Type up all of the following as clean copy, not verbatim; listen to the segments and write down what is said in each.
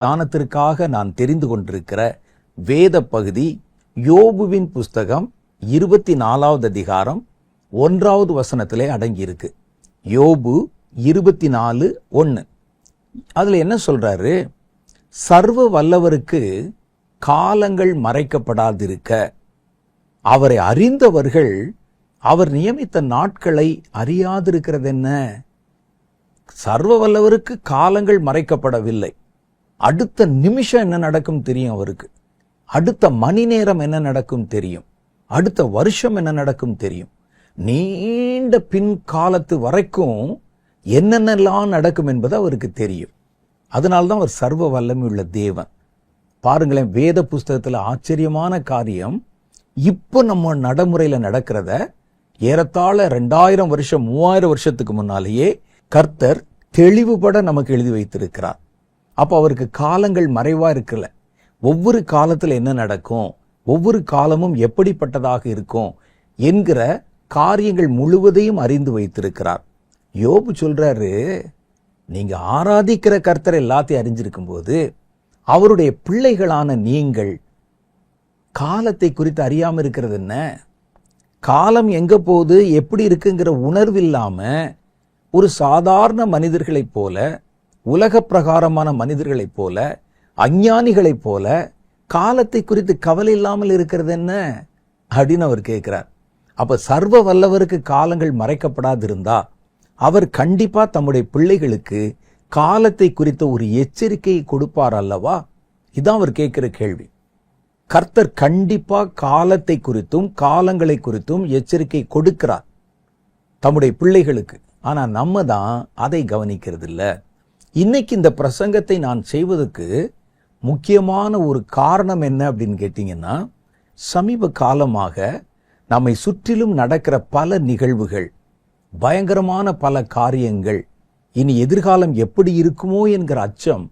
தானத்திற்காக நான் தெரிந்து கொண்டிருக்கிற வேத பகுதி யோபுவின் புஸ்தகம் 24வது அதிகாரம் 1வது வசனத்திலே அடங்கியிருக்கு. யோபு 24:1. அதுல என்ன சொல்றாரு? சர்வ வல்லவருக்கு காலங்கள் மறைக்கப்படாதிருக்க, அவரை அறிந்தவர்கள் அவர் நியமித்த நாட்களை அறியாதிருக்கிறது என்ன? சர்வ வல்லவருக்கு காலங்கள் மறைக்கப்படவில்லை. அடுத்த நிமிஷம் என்ன நடக்கும் தெரியும் அவருக்கு. அடுத்த மணி நேரம் என்ன நடக்கும் தெரியும். அடுத்த வருஷம் என்ன நடக்கும் தெரியும். நீண்ட பின் காலத்து வரைக்கும் என்னென்னலாம் நடக்கும் என்பது அவருக்கு தெரியும். அதனால்தான் அவர் சர்வ வல்லமையுள்ள தேவன். பாருங்களேன், வேத புஸ்தகத்துல ஆச்சரியமான காரியம். இப்போ நம்ம நடைமுறையில நடக்கிறத ஏறத்தாழ 2000 வருஷம் 3000 வருஷத்துக்கு முன்னாலேயே கர்த்தர் தெளிவுபட நமக்கு எழுதி வைத்திருக்கிறார். அப்ப அவருக்கு காலங்கள் மறைவா இருக்கல. ஒவ்வொரு காலத்துல என்ன நடக்கும், ஒவ்வொரு காலமும் எப்படிப்பட்டதாக இருக்கும் என்கிற காரியங்கள் முழுவதையும் அறிந்து வைத்திருக்கிறார். யோபு சொல்றாரு, நீங்க ஆராதிக்கிற கர்த்தர் எல்லாத்தையும் அறிஞ்சிருக்கும் போது அவருடைய பிள்ளைகளான நீங்கள் காலத்தை குறித்து அறியாம இருக்கிறது என்ன? காலம் எங்க போகுது, எப்படி இருக்குங்கிற உணர்வு இல்லாம ஒரு சாதாரண மனிதர்களைப் போல, உலக பிரகாரமான மனிதர்களைப் போல, அஞ்ஞானிகளைப் போல காலத்தை குறித்து கவலை இல்லாமல் இருக்கிறது என்ன அப்படின்னு அவர் கேட்கிறார். அப்ப சர்வ வல்லவருக்கு காலங்கள் மறைக்கப்படாதிருந்தா அவர் கண்டிப்பா தம்முடைய பிள்ளைகளுக்கு காலத்தை குறித்த ஒரு எச்சரிக்கையை கொடுப்பார் அல்லவா? இதான் அவர் கேட்கிற கேள்வி. கர்த்தர் கண்டிப்பா காலத்தை குறித்தும் காலங்களை குறித்தும் எச்சரிக்கை கொடுக்கிறார் தம்முடைய பிள்ளைகளுக்கு. ஆனா நம்ம தான் அதை கவனிக்கிறது இல்ல. இன்னைக்கு இந்த பிரசங்கத்தை நான் செய்வதற்கு முக்கியமான ஒரு காரணம் என்ன அப்படின்னு கேட்டீங்கன்னா, சமீப காலமாக நம்மை சுற்றிலும் நடக்கிற பல நிகழ்வுகள், பயங்கரமான பல காரியங்கள், இனி எதிர்காலம் எப்படி இருக்குமோ என்கிற அச்சம்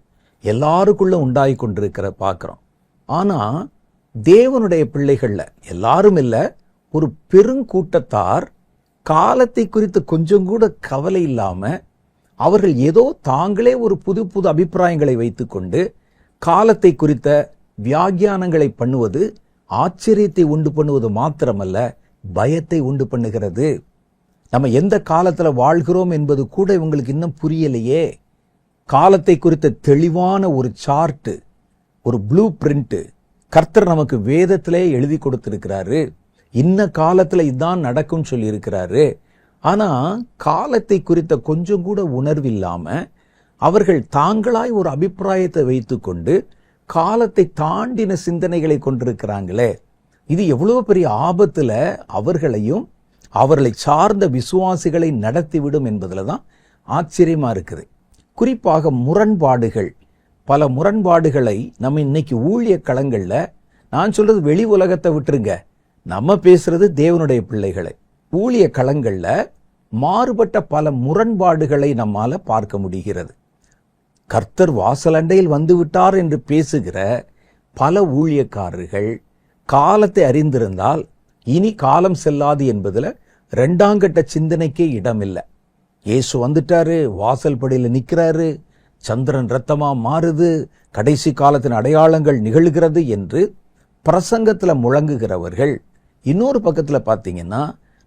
எல்லாருக்குள்ள உண்டாகி கொண்டிருக்கிற பார்க்கிறோம். ஆனா தேவனுடைய பிள்ளைகள்ல எல்லாரும் இல்ல, ஒரு பெருங்கூட்டத்தார் காலத்தை குறித்து கொஞ்சம் கூட கவலை இல்லாம அவர்கள் ஏதோ தாங்களே ஒரு புது புது அபிப்பிராயங்களை வைத்துக்கொண்டு காலத்தை குறித்த வியாக்கியானங்களை பண்ணுவது ஆச்சரியத்தை உண்டு பண்ணுவது மாத்திரமல்ல, பயத்தை உண்டு பண்ணுகிறது. நம்ம எந்த காலத்துல வாழ்கிறோம் என்பது கூட இவங்களுக்கு இன்னும் புரியலையே. காலத்தை குறித்த தெளிவான ஒரு சார்ட், ஒரு ப்ளூ பிரிண்ட் கர்த்தர் நமக்கு வேதத்திலே எழுதி கொடுத்திருக்கிறாரு. இன்ன காலத்துல இதான் நடக்கும் சொல்லி இருக்கிறாரு. ஆனா காலத்தை குறித்த கொஞ்சம் கூட உணர்வில்லாம அவர்கள் தாங்களாய் ஒரு அபிப்பிராயத்தை வைத்துக்கொண்டு காலத்தை தாண்டின சிந்தனைகளை கொண்டிருக்கிறாங்களே, இது எவ்வளவு பெரிய ஆபத்துல அவர்களையும் அவர்களை சார்ந்த விசுவாசிகளை நடத்திவிடும் என்பதுலதான் ஆச்சரியமா இருக்குது. குறிப்பாக முரண்பாடுகள், பல முரண்பாடுகளை நம்ம இன்னைக்கு ஊழிய களங்கள்ல, நான் சொல்றது வெளி உலகத்தை விட்டுருங்க, நம்ம பேசுறது தேவனுடைய பிள்ளைகளை, ஊழிய களங்கள்ல மாறுபட்ட பல முரண்பாடுகளை நம்மால பார்க்க முடிகிறது. கர்த்தர் வாசலண்டையில் வந்து விட்டார் என்று பேசுகிற பல ஊழியக்காரர்கள் காலத்தை அறிந்திருந்தால் இனி காலம் செல்லாது என்பதுல 2ஆம் கட்ட சிந்தனைக்கே இடமில்லை. இயேசு வந்துட்டாரு, வாசல் படியில நிக்கிறாரு, சந்திரன் ரத்தமா மாறுது, கடைசி காலத்தின் அடையாளங்கள் நிகழ்கிறது என்று பிரசங்கத்துல முழங்குகிறவர்கள், இன்னொரு பக்கத்துல பாத்தீங்கன்னா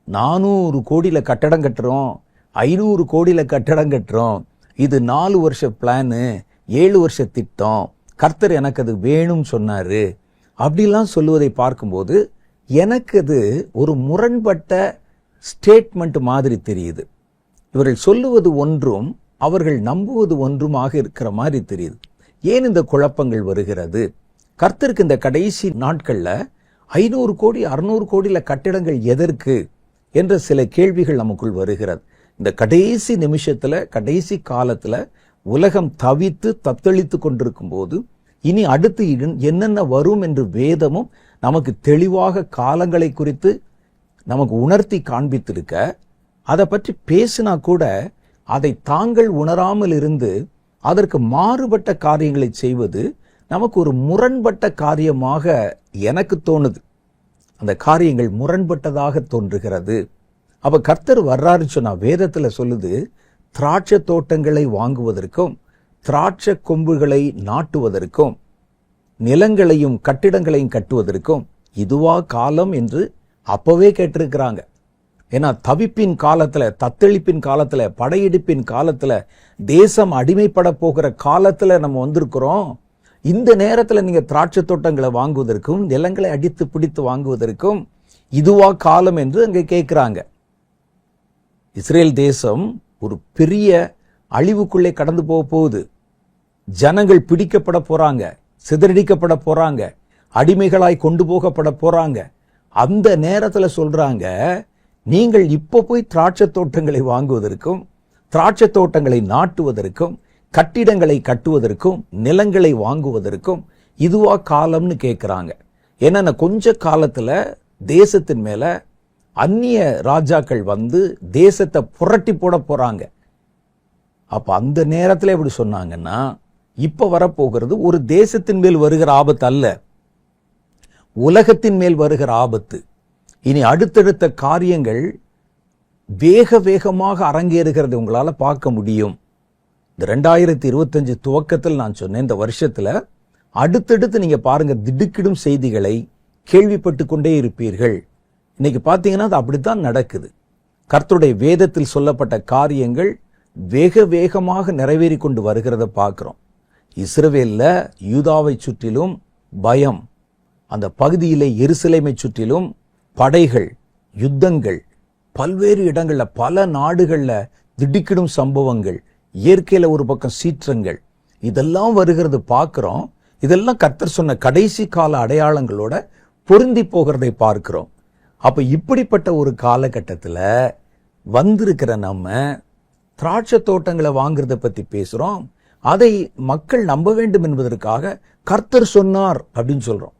400 கோடியில கட்டடம் கட்டுறோம், 500 கோடியில கட்டடம் கட்டுறோம், இது 4 வருஷ பிளானு, 7 வருஷ திட்டம், கர்த்தர் எனக்கு அது வேணும் சொன்னாரு அப்படிலாம் சொல்லுவதை பார்க்கும்போது எனக்கு அது ஒரு முரண்பட்ட ஸ்டேட்மெண்ட் மாதிரி தெரியுது. இவர்கள் சொல்லுவது ஒன்றும் அவர்கள் நம்புவது ஒன்றுமாக இருக்கிற மாதிரி தெரியுது. ஏன் இந்த குழப்பங்கள் வருகிறது? கர்த்தருக்கு இந்த கடைசி நாட்கள்ல 500 கோடி 600 கோடியில கட்டிடங்கள் எதற்கு என்ற சில கேள்விகள் நமக்குள் வருகிறது. இந்த கடைசி நிமிஷத்துல, கடைசி காலத்துல உலகம் தவித்து தத்தளித்து கொண்டிருக்கும் போது இனி அடுத்து என்னென்ன வரும் என்று வேதமும் நமக்கு தெளிவாக காலங்களை குறித்து நமக்கு உணர்த்தி காண்பித்திருக்க, அதை பற்றி பேசினா கூட அதை தாங்கள் உணராமல் இருந்து அதற்கு மாறுபட்ட காரியங்களை செய்வது நமக்கு ஒரு முரண்பட்ட காரியமாக எனக்கு தோணுது. அந்த காரியங்கள் முரண்பட்டதாக தோன்றுகிறது. அப்ப கர்த்தர் வர்றாரு சொன்னா வேதத்துல சொல்லுது, திராட்சை தோட்டங்களை வாங்குவதற்கும் திராட்சை கொம்புகளை நாட்டுவதற்கும் நிலங்களையும் கட்டிடங்களையும் கட்டுவதற்கும் இதுவா காலம் என்று அப்பவே கேட்டிருக்கிறாங்க. ஏன்னா தவிப்பின் காலத்துல, தத்தளிப்பின் காலத்துல, படையெடுப்பின் காலத்துல, தேசம் அடிமைப்பட போகிற காலத்துல நம்ம வந்திருக்கிறோம். இந்த நேரத்துல நீங்க திராட்சை தோட்டங்களை வாங்குவதற்கும் நிலங்களை அடித்து பிடித்து வாங்குவதற்கும் இதுவா காலம் என்று அங்கே கேட்கிறாங்க. இஸ்ரேல் தேசம் ஒரு பெரிய அழிவுக்குள்ளே கடந்து போக போகுது. ஜனங்கள் பிடிக்கப்பட போறாங்க, சிதறடிக்கப்பட போறாங்க, அடிமைகளாய் கொண்டு போகப்பட போறாங்க. அந்த நேரத்துல சொல்றாங்க, நீங்கள் இப்போ போய் திராட்சை தோட்டங்களை வாங்குவதற்கும் திராட்சை தோட்டங்களை நாட்டுவதற்கும் கட்டிடங்களை கட்டுவதற்கும் நிலங்களை வாங்குவதற்கும் இதுவா காலம்னு கேட்கிறாங்க. ஏன்னா கொஞ்ச காலத்துல தேசத்தின் மேல அந்நிய ராஜாக்கள் வந்து தேசத்தை புரட்டி போட போறாங்க. அப்ப அந்த நேரத்துல எப்படி சொன்னாங்கன்னா, இப்ப வரப்போகிறது ஒரு தேசத்தின் மேல் வருகிற ஆபத்து அல்ல, உலகத்தின் மேல் வருகிற ஆபத்து. இனி அடுத்தடுத்த காரியங்கள் வேக வேகமாக அரங்கேறுகிறது உங்களால பார்க்க முடியும். இந்த 2025 துவக்கத்தில் நான் சொன்னேன், இந்த வருஷத்துல அடுத்தடுத்து நீங்க பாருங்க, திடுக்கிடும் செய்திகளை கேள்விப்பட்டு கொண்டே இருப்பீர்கள். இன்னைக்கு பாத்தீங்கன்னா அது அப்படித்தான் நடக்குது. கர்த்தருடைய வேதத்தில் சொல்லப்பட்ட காரியங்கள் வேக வேகமாக நிறைவேறி கொண்டு வருகிறத பார்க்கிறோம். இஸ்ரவேல்ல யூதாவை சுற்றிலும் பயம், அந்த பகுதியிலே எருசலேமை சுற்றிலும் படைகள், யுத்தங்கள், பல்வேறு இடங்கள்ல பல நாடுகள்ல திடுக்கிடும் சம்பவங்கள், இயற்கையில ஒரு பக்கம் சீற்றங்கள், இதெல்லாம் வருகிறது பார்க்கிறோம். இதெல்லாம் கர்த்தர் சொன்ன கடைசி கால அடையாளங்களோட பொருந்தி போகிறதை பார்க்கிறோம். அப்ப இப்படிப்பட்ட ஒரு காலகட்டத்துல வந்திருக்கிற நம்ம திராட்சை தோட்டங்களை வாங்குறத பத்தி பேசுறோம். அதை மக்கள் நம்ப வேண்டும் என்பதற்காக கர்த்தர் சொன்னார் அப்படின்னு சொல்றோம்.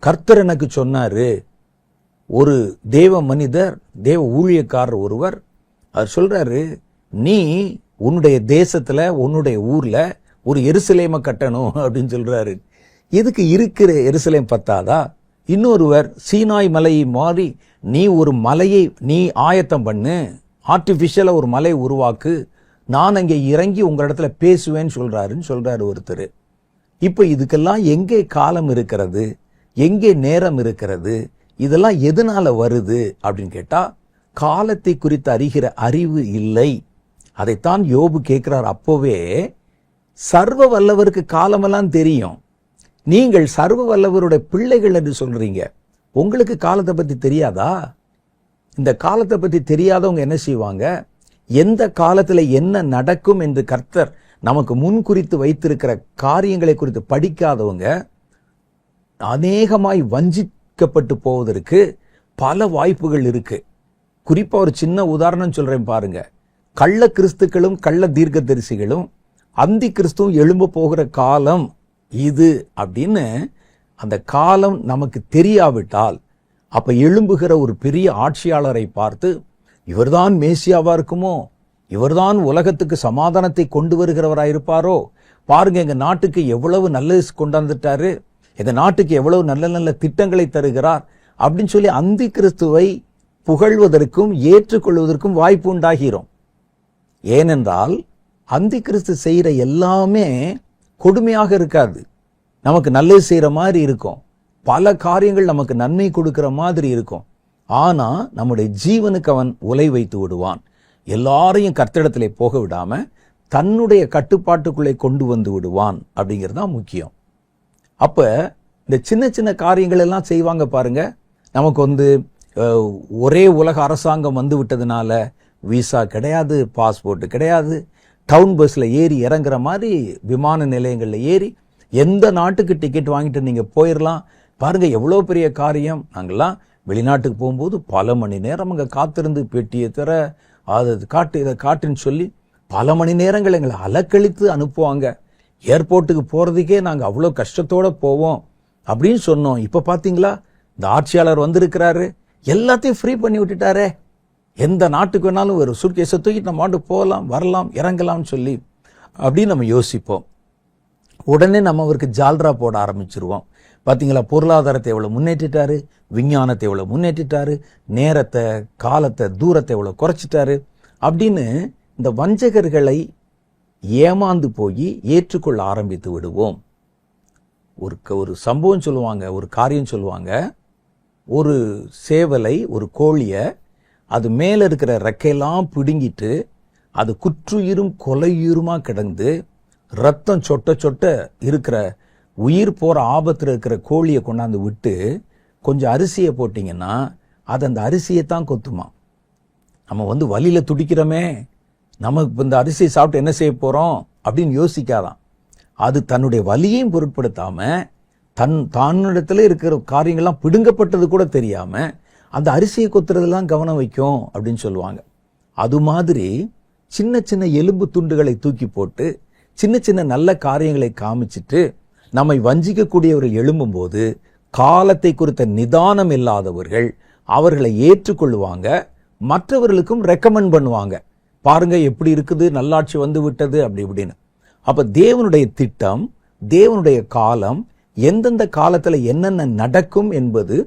கர்த்தர் எனக்கு சொன்னாரு. ஒரு தேவ மனிதர், தேவ ஊழியக்காரர் ஒருவர் அவர் சொல்றாரு, நீ உன்னுடைய தேசத்துல உன்னுடைய ஊர்ல ஒரு எருசலேமை கட்டணும் அப்படின்னு சொல்றாரு. எதுக்கு இருக்கிற எருசலேம் பத்தாதா? இன்னொருவர் சீனாய் மலையை மாறி நீ ஒரு மலையை நீ ஆயத்தம் பண்ணு, ஆர்டிபிஷியலா ஒரு மலை உருவாக்கு, நான் அங்கே இறங்கி உங்களிடத்துல பேசுவேன்னு சொல்றாரு ஒருத்தர். இப்ப இதுக்கெல்லாம் எங்கே காலம் இருக்கிறது, எங்கே நேரம் இருக்கிறது, இதெல்லாம் எதனால வருது அப்படின்னு கேட்டா, காலத்தை குறித்து அறிகிற அறிவு இல்லை. அதைத்தான் யோபு கேட்கிறார். அப்போவே சர்வ வல்லவருக்கு காலமெல்லாம் தெரியும். நீங்கள் சர்வ வல்லவருடைய பிள்ளைகள் என்று சொல்றீங்க, உங்களுக்கு காலத்தை பத்தி தெரியாதா? இந்த காலத்தை பத்தி தெரியாதவங்க என்ன செய்வாங்க? எந்த காலத்துல என்ன நடக்கும் என்று கர்த்தர் நமக்கு முன் குறித்து வைத்திருக்கிற காரியங்களை குறித்து படிக்காதவங்க அநேகமாய் வஞ்சிக்கப்பட்டு போவதற்கு பல வாய்ப்புகள் இருக்கு. குறிப்பா ஒரு சின்ன உதாரணம் சொல்றேன் பாருங்க. கள்ள கிறிஸ்துக்களும் கள்ள தீர்க்கதரிசிகளும் அந்தி கிறிஸ்துவும் எழும்ப போகிற காலம் இது அப்படின்னு அந்த காலம் நமக்கு தெரியாவிட்டால், அப்ப எழும்புகிற ஒரு பெரிய ஆட்சியாளரை பார்த்து, இவர்தான் மேசியாவா இருக்குமோ, இவர்தான் உலகத்துக்கு சமாதானத்தை கொண்டு வருகிறவராயிருப்பாரோ, பாருங்க எங்க நாட்டுக்கு எவ்வளவு நல்லது கொண்டாந்துட்டாரு, எங்க நாட்டுக்கு எவ்வளவு நல்ல நல்ல திட்டங்களை தருகிறார் அப்படின்னு சொல்லி அந்தி கிறிஸ்துவை புகழ்வதற்கும் ஏற்றுக்கொள்வதற்கும் வாய்ப்பு உண்டாகிறோம். ஏனென்றால் அந்தி கிறிஸ்து செய்யற எல்லாமே கொடுமையாக இருக்காது, நமக்கு நல்லது செய்யற மாதிரி இருக்கும், பல காரியங்கள் நமக்கு நன்மை கொடுக்கிற மாதிரி இருக்கும். ஆனா நம்முடைய ஜீவனுக்கு அவன் உலை வைத்து விடுவான். எல்லாரையும் கர்த்தரிடத்திலே போக விடாம தன்னுடைய கட்டுப்பாட்டுக்குள்ளே கொண்டு வந்து விடுவான். அப்படிங்கிறது தான் முக்கியம். அப்ப இந்த சின்ன சின்ன காரியங்கள் எல்லாம் செய்வாங்க பாருங்க. நமக்கு ஒரே உலக அரசாங்கம் வந்து விட்டதுனால விசா கிடையாது, பாஸ்போர்ட் கிடையாது, டவுன் பஸ்ல ஏறி இறங்குற மாதிரி விமான நிலையங்கள்ல ஏறி எந்த நாட்டுக்கு டிக்கெட் வாங்கிட்டு நீங்க போயிடலாம். பாருங்க எவ்வளவு பெரிய காரியம். நாங்கெல்லாம் வெளிநாட்டுக்கு போகும்போது பல மணி நேரம் அங்க காத்திருந்து பெட்டியை தர, அதை காட்டு இதை காட்டுன்னு சொல்லி பல மணி நேரங்கள் எங்களை அலக்கழித்து அனுப்புவாங்க. ஏர்போர்ட்டுக்கு போறதுக்கே நாங்க அவ்வளோ கஷ்டத்தோட போவோம் அப்படின்னு சொன்னோம். இப்ப பாத்தீங்களா, இந்த ஆட்சியாளர் வந்திருக்கிறாரு, எல்லாத்தையும் ஃப்ரீ பண்ணி விட்டுட்டாரே. எந்த நாட்டுக்கு வேணாலும் ஒரு சூட்கேஸை தூக்கிட்டு நம்ம மாட்டு போகலாம், வரலாம், இறங்கலாம்னு சொல்லி அப்படின்னு நம்ம யோசிப்போம். உடனே நம்ம அவருக்கு ஜால்ரா போட ஆரம்பிச்சிருவோம். பாத்தீங்களா, பொருளாதாரத்தை எவ்வளவு முன்னேற்றிட்டாரு, விஞ்ஞானத்தை எவ்வளவு முன்னேற்றிட்டாரு, நேரத்தை, காலத்தை, தூரத்தை எவ்வளவு குறைச்சிட்டாரு அப்படின்னு இந்த வஞ்சகர்களை ஏமாந்து போய் ஏற்றுக்கொள்ள ஆரம்பித்து விடுவோம். ஒரு சம்பவம் சொல்லுவாங்க, ஒரு காரியம் சொல்லுவாங்க. ஒரு சேவலை, ஒரு கோழியை அது மேலே இருக்கிற ரெக்கையெல்லாம் பிடுங்கிட்டு அது குற்றுயிரும் கொலையுயிருமா கிடந்து ரத்தம் சொட்ட சொட்ட இருக்கிற உயிர் போகிற ஆபத்தில் இருக்கிற கோழியை கொண்டாந்து விட்டு கொஞ்சம் அரிசியை போட்டிங்கன்னா அது அந்த அரிசியை தான் கொத்துமா. நம்ம வலியில் துடிக்கிறோமே, நமக்கு இந்த அரிசியை சாப்பிட்டு என்ன செய்ய போகிறோம் அப்படின்னு யோசிக்காதான். அது தன்னுடைய வலியையும் பொருட்படுத்தாம தன்னிடத்துல இருக்கிற காரியங்கள்லாம் பிடுங்கப்பட்டது கூட தெரியாம அந்த அரிசியை கொத்துறதெல்லாம் கவனம் வைக்கும் அப்படின்னு சொல்லுவாங்க. அது மாதிரி சின்ன சின்ன எலும்பு துண்டுகளை தூக்கி போட்டு சின்ன சின்ன நல்ல காரியங்களை காமிச்சிட்டு நம்மை வஞ்சிக்கக்கூடியவர்கள் எழும்பும் போது காலத்தை குறித்த நிதானம் இல்லாதவர்கள் அவர்களை ஏற்றுக்கொள்வாங்க, மற்றவர்களுக்கும் ரெக்கமெண்ட் பண்ணுவாங்க. பாருங்க எப்படி இருக்குது, நல்லாட்சி வந்து விட்டது அப்படி இப்படின்னு. அப்ப தேவனுடைய திட்டம், தேவனுடைய காலம், எந்தெந்த காலத்துல என்னென்ன நடக்கும் என்பது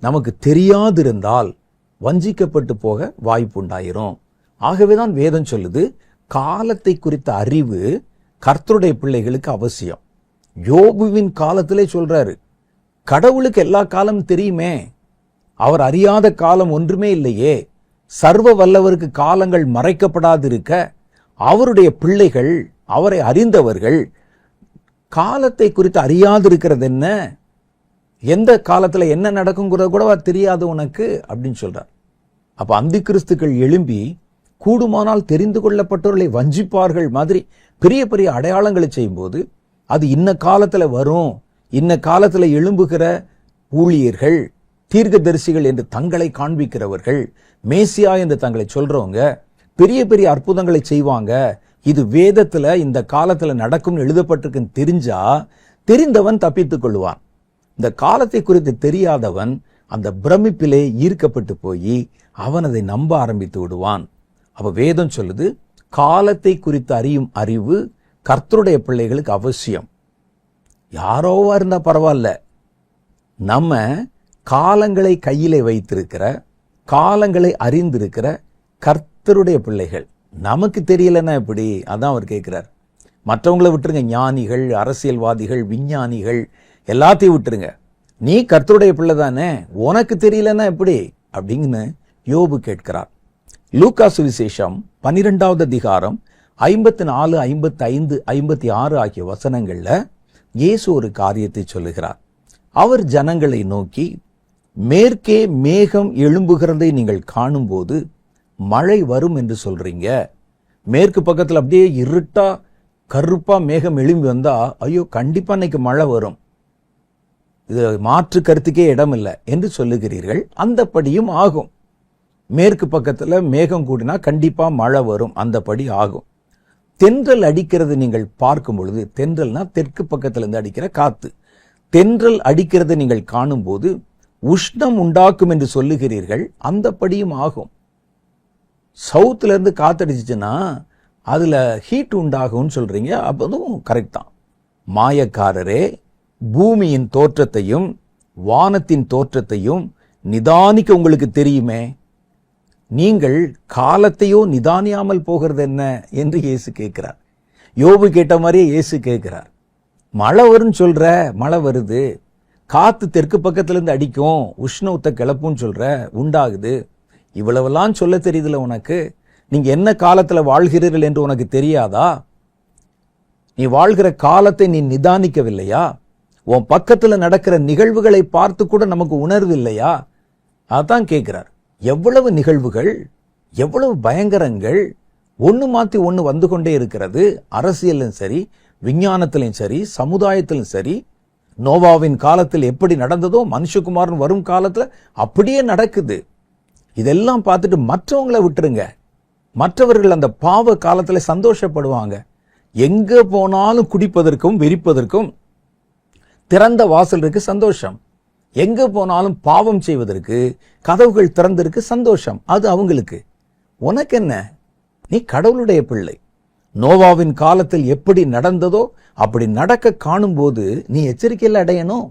நமக்கு தெரியாதிருந்தால் வஞ்சிக்கப்பட்டு போக வாய்ப்பு உண்டாயிரும். ஆகவேதான் வேதம் சொல்லுது, காலத்தை குறித்த அறிவு கர்த்தருடைய பிள்ளைகளுக்கு அவசியம். யோபுவின் காலத்திலே சொல்றாரு, கடவுளுக்கு எல்லா காலமும் தெரியுமே, அவர் அறியாத காலம் ஒன்றுமே இல்லையே. சர்வ வல்லவருக்கு காலங்கள் மறைக்கப்படாதிருக்க அவருடைய பிள்ளைகள், அவரை அறிந்தவர்கள் காலத்தை குறித்து அறியாதிருக்கிறது என்ன? எந்த காலத்துல என்ன நடக்குங்கிறத கூட தெரியாது உனக்கு அப்படின்னு சொல்றார். அப்ப அந்தி கிறிஸ்துக்கள் எழும்பி கூடுமானால் தெரிந்து கொள்ளப்பட்டவர்களை வஞ்சிப்பார்கள் மாதிரி பெரிய பெரிய அடையாளங்களை செய்யும் போது அது இன்ன காலத்துல வரும், இன்ன காலத்துல எழும்புகிற ஊழியர்கள், தீர்க்கதரிசிகள் என்று தங்களை காண்பிக்கிறவர்கள், மேசியா என்று தங்களை சொல்றவங்க பெரிய பெரிய அற்புதங்களை செய்வாங்க, இது வேதத்துல இந்த காலத்துல நடக்கும் எழுதப்பட்டிருக்குன்னு தெரிஞ்சா தெரிந்தவன் தப்பித்துக் கொள்வான். இந்த காலத்தை குறித்து தெரியாதவன் அந்த பிரமிப்பிலே ஈர்க்கப்பட்டு போய் அவன் அதை நம்ப ஆரம்பித்து விடுவான். அப்ப வேதம் சொல்லுது, காலத்தை குறித்து அறியும் அறிவு கர்த்தருடைய பிள்ளைகளுக்கு அவசியம். யாரோவா இருந்தா பரவாயில்ல, நம்ம காலங்களை கையிலே வைத்திருக்கிற, காலங்களை அறிந்திருக்கிற கர்த்தருடைய பிள்ளைகள். நமக்கு தெரியலன்னா எப்படி? அதான் அவர் கேட்கிறார். மற்றவங்களை விட்டுருங்க, ஞானிகள், அரசியல்வாதிகள், விஞ்ஞானிகள் எல்லாத்தையும் விட்டுருங்க. நீ கர்த்தருடைய பிள்ளை தானே, உனக்கு தெரியலன்னா எப்படி அப்படிங்கன்னு யோபு கேட்கிறார். லூக்கா சுவிசேஷம் 12வது அதிகாரம் 54, 55, 56 ஆகிய வசனங்கள்ல இயேசு ஒரு காரியத்தை சொல்லுகிறார். அவர் ஜனங்களை நோக்கி, மேற்கே மேகம் எழும்புகிறதை நீங்கள் காணும்போது மழை வரும் என்று சொல்றீங்க. மேற்கு பக்கத்துல அப்படியே இருட்டா கருப்பா மேகம் எழும்பி வந்தா ஐயோ கண்டிப்பா இன்னைக்கு மழை வரும், இது மாற்று கருத்துக்கே இடம் இல்லை என்று சொல்லுகிறீர்கள். அந்தபடியும் ஆகும். மேற்கு பக்கத்துல மேகம் கூடினா கண்டிப்பா மழை வரும், அந்தபடி ஆகும். தென்றல் அடிக்கிறது நீங்கள் பார்க்கும் பொழுது, தென்றல்னா தெற்கு பக்கத்துல இருந்து அடிக்கிற காத்து, தென்றல் அடிக்கிறது நீங்கள் காணும் போது உஷ்ணம் உண்டாக்கும் என்று சொல்லுகிறீர்கள், அந்தபடியும் ஆகும். சவுத்துல இருந்து காத்தடிச்சுன்னா அதுல ஹீட் உண்டாகும்னு சொல்றீங்க, அப்பதும் கரெக்ட் தான். மாயக்காரரே, பூமியின் தோற்றத்தையும் வானத்தின் தோற்றத்தையும் நிதானிக்க உங்களுக்கு தெரியுமே, நீங்கள் காலத்தையோ நிதானியாமல் போகிறது என்ன என்று இயேசு கேட்கிறார். யோபு கேட்ட மாதிரியே இயேசு கேட்கிறார். மழை வரும்னு சொல்ற, மழை வருது. காத்து தெற்கு பக்கத்திலிருந்து அடிக்கும், உஷ்ணத்தை கிளப்புன்னு சொல்ற, உண்டாகுது. இவ்வளவெல்லாம் சொல்ல தெரியுதுல உனக்கு? நீங்க என்ன காலத்துல வாழ்கிறீர்கள் என்று உனக்கு தெரியாதா? நீ வாழ்கிற காலத்தை நீ நிதானிக்கவில்லையா? உன் பக்கத்துல நடக்கிற நிகழ்வுகளை பார்த்து கூட நமக்கு உணர்வு இல்லையா? அதான் கேட்கிறார். எவ்வளவு நிகழ்வுகள், எவ்வளவு பயங்கரங்கள், ஒண்ணு மாத்தி ஒண்ணு வந்து கொண்டே இருக்கிறது. அரசியலும் சரி, விஞ்ஞானத்திலும் சரி, சமுதாயத்திலும் சரி. நோவாவின் காலத்தில் எப்படி நடந்ததோ மனுஷகுமாரன் வரும் காலத்துல அப்படியே நடக்குது. இதெல்லாம் பார்த்துட்டு மற்றவங்களை விட்டுருங்க. மற்றவர்கள் அந்த பாவ காலத்துல சந்தோஷப்படுவாங்க. எங்க போனாலும் குடிப்பதற்கும் வெறிப்பதற்கும் திறந்த வாசல் இருக்கு, சந்தோஷம். எங்க போனாலும் பாவம் செய்வதற்கு கதவுகள் திறந்திருக்கு, சந்தோஷம். அது அவங்களுக்கு. உனக்கு என்ன? நீ கடவுளுடைய பிள்ளை. நோவாவின் காலத்தில் எப்படி நடந்ததோ அப்படி நடக்க காணும் போது நீ எச்சரிக்கையில் அடையணும்.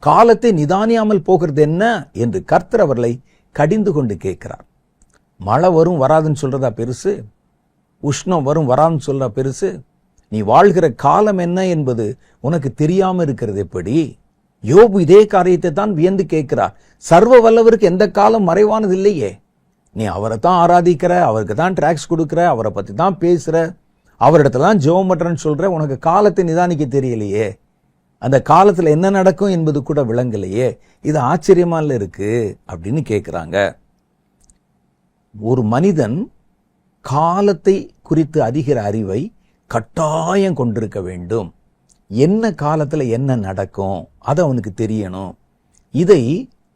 காலத்தை நிதானியாமல் போகிறது என்ன என்று கர்த்தர் அவர்களை கடிந்து கொண்டு கேட்கிறார். மழை வரும் வராதுன்னு சொல்றதா பெருசு? உஷ்ணம் வரும் வரான்னு சொல்ற பெருசு? நீ வாழ்கிற காலம் என்ன என்பது உனக்கு தெரியாம இருக்கிறது எப்படி? யோபு இதே காரியத்தை தான் வியந்து கேட்கிறார். சர்வ வல்லவருக்கு எந்த காலம் மறைவானது இல்லையே. நீ அவரை தான் ஆராதிக்கிற, அவருக்கு தான் டிராக்ஸ் கொடுக்கிற, அவரை பத்தி தான் பேசுற, அவரிடத்துல தான் ஜெபம் பண்றேன்னு சொல்ற, உனக்கு காலத்தை நிதானிக்க தெரியலையே, அந்த காலத்துல என்ன நடக்கும் என்பது கூட விளங்கலையே, இது ஆச்சரியமா இருக்கு அப்படின்னு கேட்கிறாங்க. ஒரு மனிதன் காலத்தை குறித்து அறிகிற அறிவை கட்டாயம் கொண்டிருக்க வேண்டும். என்ன காலத்துல என்ன நடக்கும் அது அவனுக்கு தெரியணும். இதை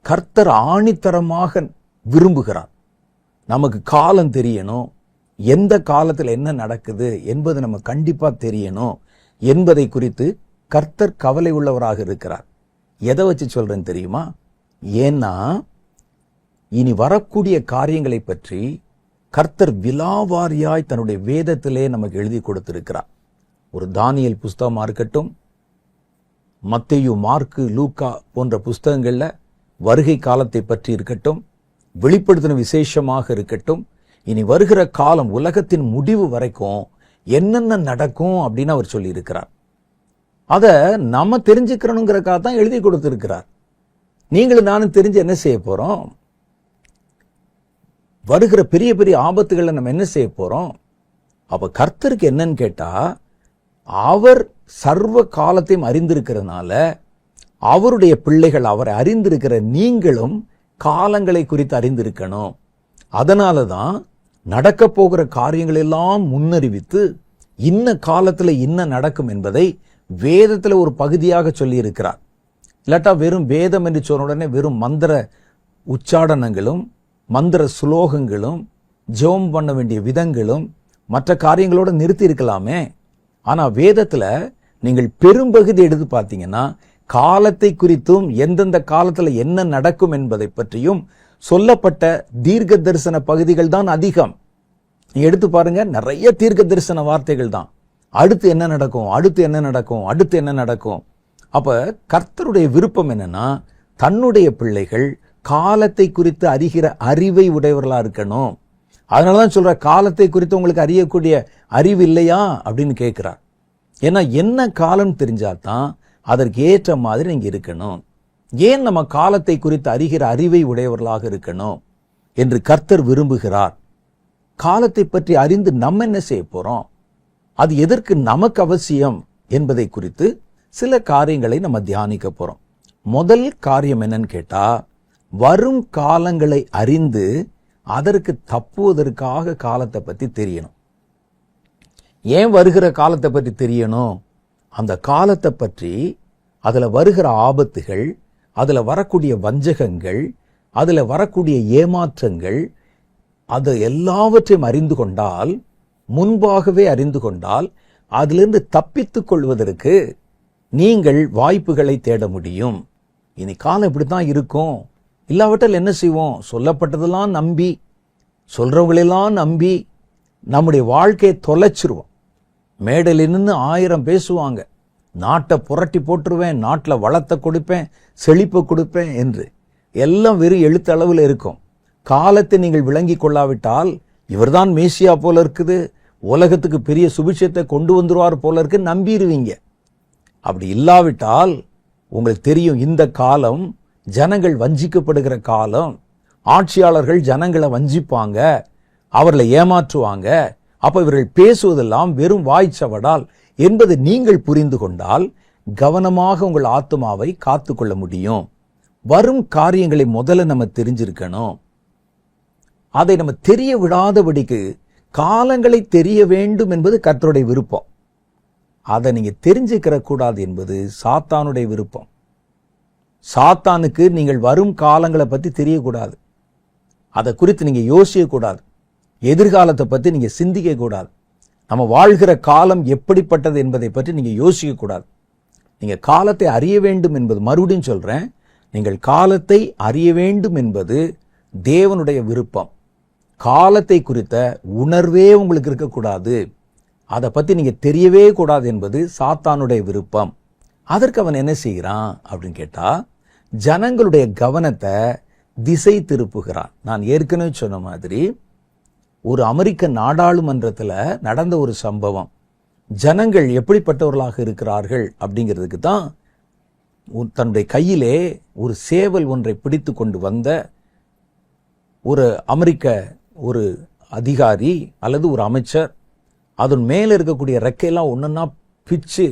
கர்த்தர் ஆணித்தரமாக விரும்புகிறார். நமக்கு காலம் தெரியணும், எந்த காலத்துல என்ன நடக்குது என்பது நம்ம கண்டிப்பா தெரியணும் என்பதை குறித்து கர்த்தர் கவலை உள்ளவராக இருக்கிறார். எதை வச்சு சொல்றேன்னு தெரியுமா? ஏன்னா இனி வரக்கூடிய காரியங்களை பற்றி கர்த்தர் விலாவாரியாய் தன்னுடைய வேதத்திலே நமக்கு எழுதி கொடுத்திருக்கிறார். ஒரு தானியேல் புஸ்தகமா இருக்கட்டும், மத்தேயு, மார்க்கு, லூக்கா போன்ற புஸ்தகங்கள்ல வருகை காலத்தை பற்றி இருக்கட்டும், வெளிப்படுத்தின விசேஷமாக இருக்கட்டும், இனி வருகிற காலம் உலகத்தின் முடிவு வரைக்கும் என்னென்ன நடக்கும் அப்படின்னு அவர் சொல்லி இருக்கிறார். அத நம்ம தெரிஞ்சுக்கிறோங்கிறக்காக தான் எழுதி கொடுத்திருக்கிறார். நீங்களும் நானும் தெரிஞ்சு என்ன செய்ய போறோம்? வருகிற பெரிய பெரிய ஆபத்துகளை நம்ம என்ன செய்ய போறோம்? அப்ப கர்த்தருக்கு என்னன்னு கேட்டா, அவர் சர்வ காலத்தையும் அறிந்திருக்கிறதுனால அவருடைய பிள்ளைகள், அவரை அறிந்திருக்கிற நீங்களும் காலங்களை குறித்து அறிந்திருக்கணும். அதனாலதான் நடக்க போகிற காரியங்கள் எல்லாம் முன்னறிவித்து இன்ன காலத்துல என்ன நடக்கும் என்பதை வேதத்துல ஒரு பகுதியாக சொல்லி இருக்கிறார். இல்லாட்டா வெறும் வேதம் என்று சொன்ன உடனே வெறும் மந்திர உச்சாடனங்களும் மந்திர சுலோகங்களும் ஜெபம் பண்ண வேண்டிய விதங்களும் மற்ற காரியங்களோட நிறுத்தி இருக்கலாமே. ஆனா வேதத்துல நீங்கள் பெரும்பகுதி எடுத்து பார்த்தீங்கன்னா காலத்தை குறித்தும் எந்தெந்த காலத்துல என்ன நடக்கும் என்பதை பற்றியும் சொல்லப்பட்ட தீர்க்க தரிசன பகுதிகள் தான் அதிகம். நீங்க எடுத்து பாருங்க, நிறைய தீர்க்க தரிசன வார்த்தைகள் தான். அடுத்து என்ன நடக்கும், அடுத்து என்ன நடக்கும், அடுத்து என்ன நடக்கும். அப்ப கர்த்தருடைய விருப்பம் என்னன்னா, தன்னுடைய பிள்ளைகள் காலத்தை குறித்து அறிகிற அறிவை உடையவர்களா இருக்கணும். அதனாலதான் சொல்ற, காலத்தை குறித்து உங்களுக்கு அறியக்கூடிய அறிவு இல்லையா அப்படின்னு கேட்கிறார். ஏன்னா என்ன காலம் தெரிஞ்சாதான் அதற்கு ஏற்ற மாதிரி நீங்க இருக்கணும். ஏன் நம்ம காலத்தை குறித்து அறிகிற அறிவை உடையவர்களாக இருக்கணும் என்று கர்த்தர் விரும்புகிறார். காலத்தை பற்றி அறிந்து நம்ம என்ன செய்ய போறோம், அது எதற்கு நமக்கு அவசியம் என்பதை குறித்து சில காரியங்களை நம்ம தியானிக்க போறோம். முதல் காரியம் என்னன்னு கேட்டா, வரும் காலங்களை அறிந்து அதற்கு தப்புவதற்காக காலத்தை பற்றி தெரியணும். ஏன் வருகிற காலத்தை பற்றி தெரியணும்? அந்த காலத்தை பற்றி, அதுல வருகிற ஆபத்துகள், அதுல வரக்கூடிய வஞ்சகங்கள், அதுல வரக்கூடிய ஏமாற்றங்கள், அது எல்லாவற்றையும் அறிந்து கொண்டால், முன்பாகவே அறிந்து கொண்டால், அதிலிருந்து தப்பித்துக் கொள்வதற்கு நீங்கள் வாய்ப்புகளை தேட முடியும். இனி காலம் இப்படித்தான் இருக்கும், இல்லாவிட்டால் என்ன செய்வோம்? சொல்லப்பட்டதெல்லாம் நம்பி, சொல்றவங்களெல்லாம் நம்பி நம்முடைய வாழ்க்கையை தொலைச்சிருவோம். மேடையில் நின்று 1000 பேசுவாங்க, நாட்டை புரட்டி போட்டுருவேன், நாட்டில் வளத்தை கொடுப்பேன், செழிப்பை கொடுப்பேன் என்று. எல்லாம் வெறும் எழுத்தளவில் இருக்கும். காலத்தை நீங்கள் விளங்கி கொள்ளாவிட்டால், இவர்தான் மேசியா போல இருக்குது, உலகத்துக்கு பெரிய சுபிட்சத்தை கொண்டு வந்துருவார் போல இருக்கு, நம்பிடுவீங்க. அப்படி இல்லாவிட்டால் உங்களுக்கு தெரியும், இந்த காலம் ஜனங்கள் வஞ்சிக்கப்படுகிற காலம். ஆட்சியாளர்கள் ஜனங்களை வஞ்சிப்பாங்க, அவர்களை ஏமாற்றுவாங்க. அப்ப இவர்கள் பேசுவதெல்லாம் வெறும் வாய்ச்சவடால் என்பதை நீங்கள் புரிந்து கொண்டால் கவனமாக உங்கள் ஆத்துமாவை காத்துக்கொள்ள முடியும். வரும் காரியங்களை முதல்ல நம்ம தெரிஞ்சிருக்கணும். அதை நம்ம தெரிய விடாதபடிக்கு காலங்களை தெரிய வேண்டும் என்பது கர்த்தருடைய விருப்பம். அதை நீங்க தெரிஞ்சுக்கிற கூடாது என்பது சாத்தானுடைய விருப்பம். சாத்தானுக்கு நீங்கள் வரும் காலங்களை பத்தி தெரியக்கூடாது, அதை குறித்து நீங்க யோசிக்க கூடாது, எதிர்காலத்தை பத்தி நீங்க சிந்திக்க கூடாது, நம்ம வாழ்கிற காலம் எப்படிப்பட்டது என்பதை பற்றி நீங்க யோசிக்க கூடாது. நீங்க காலத்தை அறிய வேண்டும் என்பது, மறுபடியும் சொல்றேன், நீங்கள் காலத்தை அறிய வேண்டும் என்பது தேவனுடைய விருப்பம். காலத்தை குறித்த உணர்வே உங்களுக்கு இருக்கக்கூடாது, அதை பத்தி நீங்க தெரியவே கூடாது என்பது சாத்தானுடைய விருப்பம். அதற்கு அவன் என்ன செய்கிறான் அப்படின்னு கேட்டா, ஜனங்களுடைய கவனத்தை திசை திருப்புகிறான். நான் ஏற்கனவே சொன்ன மாதிரி, ஒரு அமெரிக்க நாடாளுமன்றத்தில் நடந்த ஒரு சம்பவம். ஜனங்கள் எப்படிப்பட்டவர்களாக இருக்கிறார்கள் அப்படிங்கிறதுக்கு தான் தன்னுடைய கையிலே ஒரு சேவல் ஒன்றை பிடித்து கொண்டு வந்த ஒரு அமெரிக்க ஒரு அதிகாரி அல்லது ஒரு அமைச்சர் அதன் மேலே இருக்கக்கூடிய ரெக்கையெல்லாம் ஒன்றா பிச்சு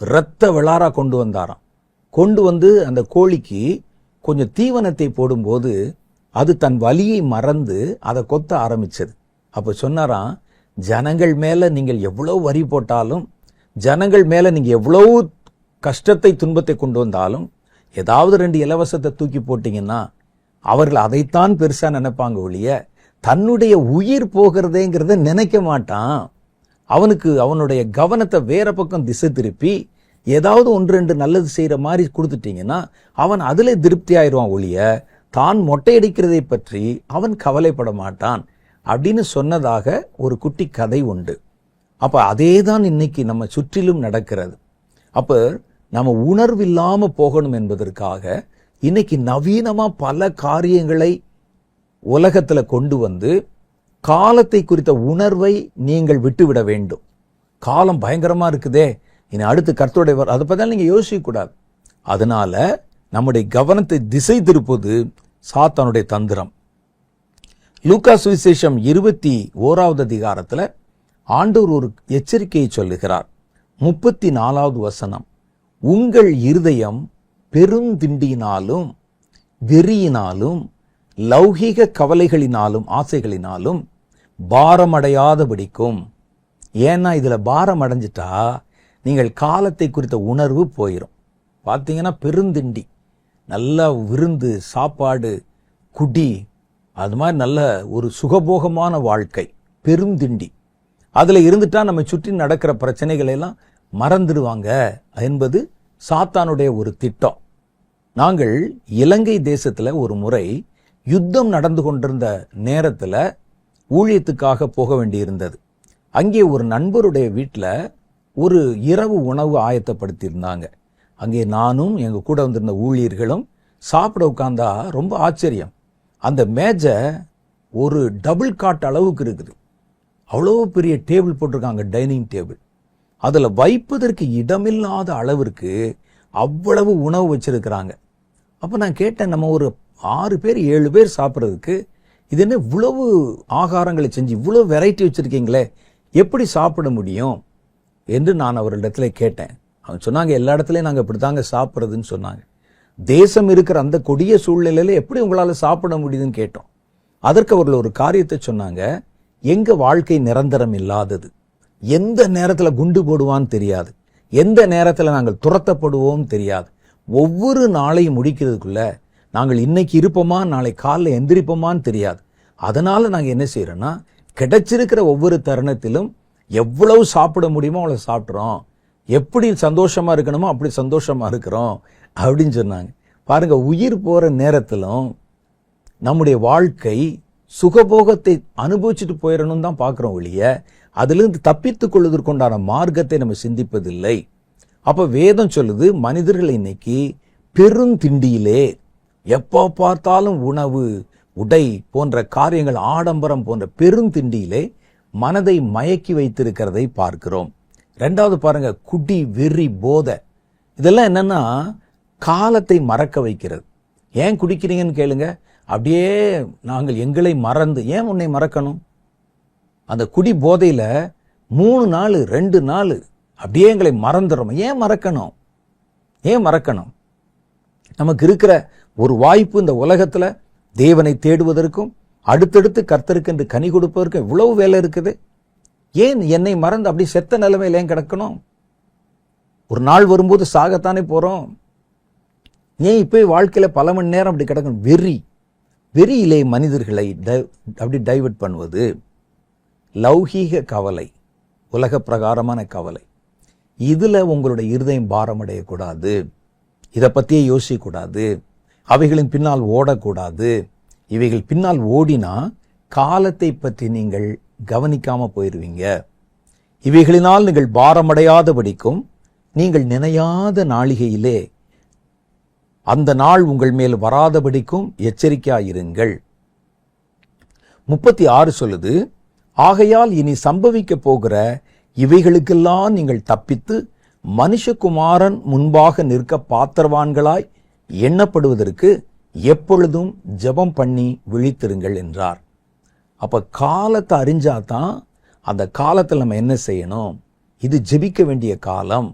இரத்த விளாரா கொண்டு வந்தாராம். கொண்டு வந்து அந்த கோழிக்கு கொஞ்சம் தீவனத்தை போடும்போது அது தன் வலியை மறந்து அதை கொத்த ஆரம்பிச்சது. அப்போ சொன்னாராம், ஜனங்கள் மேலே நீங்கள் எவ்வளோ வரி போட்டாலும், ஜனங்கள் மேலே நீங்கள் எவ்வளோ கஷ்டத்தை துன்பத்தை கொண்டு வந்தாலும், ஏதாவது 2 இலவசத்தை தூக்கி போட்டிங்கன்னா அவர்கள் அதைத்தான் பெருசாக நினைப்பாங்க ஒழிய தன்னுடைய உயிர் போகிறதேங்கிறத நினைக்க மாட்டான். அவனுக்கு அவனுடைய கவனத்தை வேற பக்கம் திசை திருப்பி ஏதாவது 1-2 நல்லது செய்கிற மாதிரி கொடுத்துட்டீங்கன்னா அவன் அதில் திருப்தி ஆயிடுவான் ஒழிய தான் மொட்டையடிக்கிறதை பற்றி அவன் கவலைப்பட மாட்டான் அப்படின்னு சொன்னதாக ஒரு குட்டி கதை உண்டு. அப்போ அதே தான் இன்னைக்கு நம்ம சுற்றிலும் நடக்கிறது. அப்போ நம்ம உணர்வில்லாம போகணும் என்பதற்காக இன்னைக்கு நவீனமா பல காரியங்களை உலகத்துல கொண்டு வந்து காலத்தை குறித்த உணர்வை நீங்கள் விட்டுவிட வேண்டும். காலம் பயங்கரமா இருக்குதே, இனி அடுத்து கர்த்தருடைய அதை பத்தி நீங்க யோசிக்க கூடாது. அதனால நம்முடைய கவனத்தை திசை திருப்புவது சாத்தானுடைய தந்திரம். லூக்கா சுவிசேஷம் 21வது அதிகாரத்துல ஆண்டவர் ஒரு எச்சரிக்கையை சொல்லுகிறார். 34வது வசனம், உங்கள் இருதயம் பெருந்திண்டியினாலும் வெறியினாலும் லௌகீக கவலைகளினாலும் ஆசைகளினாலும் பாரமடையாதபடிக்கும். ஏன்னா இதுல பாரம் அடைஞ்சிட்டா நீங்கள் காலத்தை குறித்த உணர்வு போயிடும். பார்த்தீங்கன்னா பெருந்திண்டி, நல்ல விருந்து சாப்பாடு குடி, அது மாதிரி நல்ல ஒரு சுகபோகமான வாழ்க்கை, பெருந்திண்டி. அதுல இருந்துட்டா நம்ம சுற்றி நடக்கிற பிரச்சனைகளை எல்லாம் மறந்துடுவாங்க என்பது சாத்தானுடைய ஒரு திட்டம். நாங்கள் இலங்கை தேசத்துல ஒரு முறை யுத்தம் நடந்து கொண்டிருந்த நேரத்துல ஊழியத்துக்காக போக வேண்டியிருந்தது. அங்கே ஒரு நண்பருடைய வீட்டில் ஒரு இரவு உணவு ஆயத்தப்படுத்தியிருந்தாங்க. அங்கே நானும் எங்க கூட வந்திருந்த ஊழியர்களும் சாப்பிட உட்கார்ந்தா ரொம்ப ஆச்சரியம். அந்த மேஜை ஒரு டபுள் காட் அளவுக்கு இருக்குது. அவ்வளோ பெரிய டேபிள் போட்டிருக்காங்க, டைனிங் டேபிள். அதுல வைப்பதற்கு இடமில்லாத அளவிற்கு அவ்வளவு உணவு வச்சிருக்கிறாங்க. அப்ப நான் கேட்டேன், நம்ம ஒரு 6 பேர் 7 பேர் சாப்பிட்றதுக்கு இது என்ன இவ்வளவு ஆகாரங்களை செஞ்சு இவ்வளவு வெரைட்டி வச்சிருக்கீங்களே, எப்படி சாப்பிட முடியும் என்று நான் அவர்களிடத்துல கேட்டேன். அவங்க சொன்னாங்க, எல்லா இடத்துலையும் நாங்கள் இப்படித்தாங்க சாப்பிட்றதுன்னு சொன்னாங்க. தேசம் இருக்கிற அந்த கொடிய சூழ்நிலையில எப்படி உங்களால சாப்பிட முடியுதுன்னு கேட்டோம். அதற்கு அவர்கள் ஒரு காரியத்தை சொன்னாங்க, எங்க வாழ்க்கை நிரந்தரம் இல்லாதது, எந்த நேரத்துல குண்டு போடுவான்னு தெரியாது, எந்த நேரத்துல நாங்கள் துரத்தப்படுவோம் தெரியாது. ஒவ்வொரு நாளையும் முடிக்கிறதுக்குள்ள நாங்கள் இன்னைக்கு இருப்போமா நாளை காலைல எந்திரிப்போமான்னு தெரியாது. அதனால நாங்க என்ன செய்யறோம்னா, கிடைச்சிருக்கிற ஒவ்வொரு தருணத்திலும் எவ்வளவு சாப்பிட முடியுமோ அவ்வளவு சாப்பிட்றோம், எப்படி சந்தோஷமா இருக்கணுமோ அப்படி சந்தோஷமா இருக்கிறோம் அப்படின்னு சொன்னாங்க. பாருங்க, உயிர் போற நேரத்திலும் நம்முடைய வாழ்க்கை சுகபோகத்தை அனுபவிச்சுட்டு போயிடணும் தான் பார்க்கிறோம் ஒழிய அதிலிருந்து தப்பித்துக் கொள்வதற்குண்டான மார்க்கத்தை நம்ம சிந்திப்பதில்லை. அப்ப வேதம் சொல்லுது, மனிதர்கள் இன்னைக்கு பெருந்திண்டியிலே எப்போ பார்த்தாலும் உணவு உடை போன்ற காரியங்கள், ஆடம்பரம் போன்ற பெருந்திண்டியிலே மனதை மயக்கி வைத்திருக்கிறதை பார்க்கிறோம். 2வது பாருங்க, குடி வெறி போதை. இதெல்லாம் என்னன்னா காலத்தை மறக்க வைக்கிறது. ஏன் குடிக்கிறீங்கன்னு கேளுங்க, அப்படியே நாங்கள் எங்களை மறந்து. ஏன் உன்னை மறக்கணும்? அந்த குடி போதையில 3 நாள் 2 நாள் அப்படியே எங்களை மறந்துடுறோம். ஏன் மறக்கணும்? ஏன் மறக்கணும்? நமக்கு இருக்கிற ஒரு வாய்ப்பு இந்த உலகத்துல தேவனை தேடுவதற்கும் அடுத்தடுத்து கர்த்தருக்கு என்று கனி கொடுப்பதற்கும் இவ்வளவு வேலை இருக்குது. ஏன் என்னை மறந்து அப்படி செத்த நிலைமையில ஏன் கிடக்கணும்? ஒரு நாள் வரும்போது சாகத்தானே போறோம். ஏன் இப்ப வாழ்க்கையில பல மணி நேரம் அப்படி கிடக்கணும்? வெறியிலே மனிதர்களை அப்படி டைவர்ட் பண்ணுவது, லௌகீக கவலை, உலக பிரகாரமான கவலை. இதுல உங்களுடைய இருதயம் பாரமடையக்கூடாது, இதை பத்தியே யோசிக்க கூடாது, அவைகளின் பின்னால் ஓடக்கூடாது. இவைகள் பின்னால் ஓடினா காலத்தை பற்றி நீங்கள் கவனிக்காம போயிருவீங்க. இவைகளினால் நீங்கள் பாரமடையாதபடிக்கும் நீங்கள் நினையாத நாளிகையிலே அந்த நாள் உங்கள் மேல் வராதபடிக்கும் எச்சரிக்கையாயிருங்கள். 36 சொல்லுது, ஆகையால் இனி சம்பவிக்க போகிற இவைகளுக்கெல்லாம் நீங்கள் தப்பித்து மனுஷகுமாரன் முன்பாக நிற்க பாத்திரவான்களாய் எண்ணப்படுவதற்கு எப்பொழுதும் ஜெபம் பண்ணி விழித்திருங்கள் என்றார். அப்ப காலத்தை அறிஞ்சாதான் அந்த காலத்தில் நம்ம என்ன செய்யணும்? இது ஜெபிக்க வேண்டிய காலம்.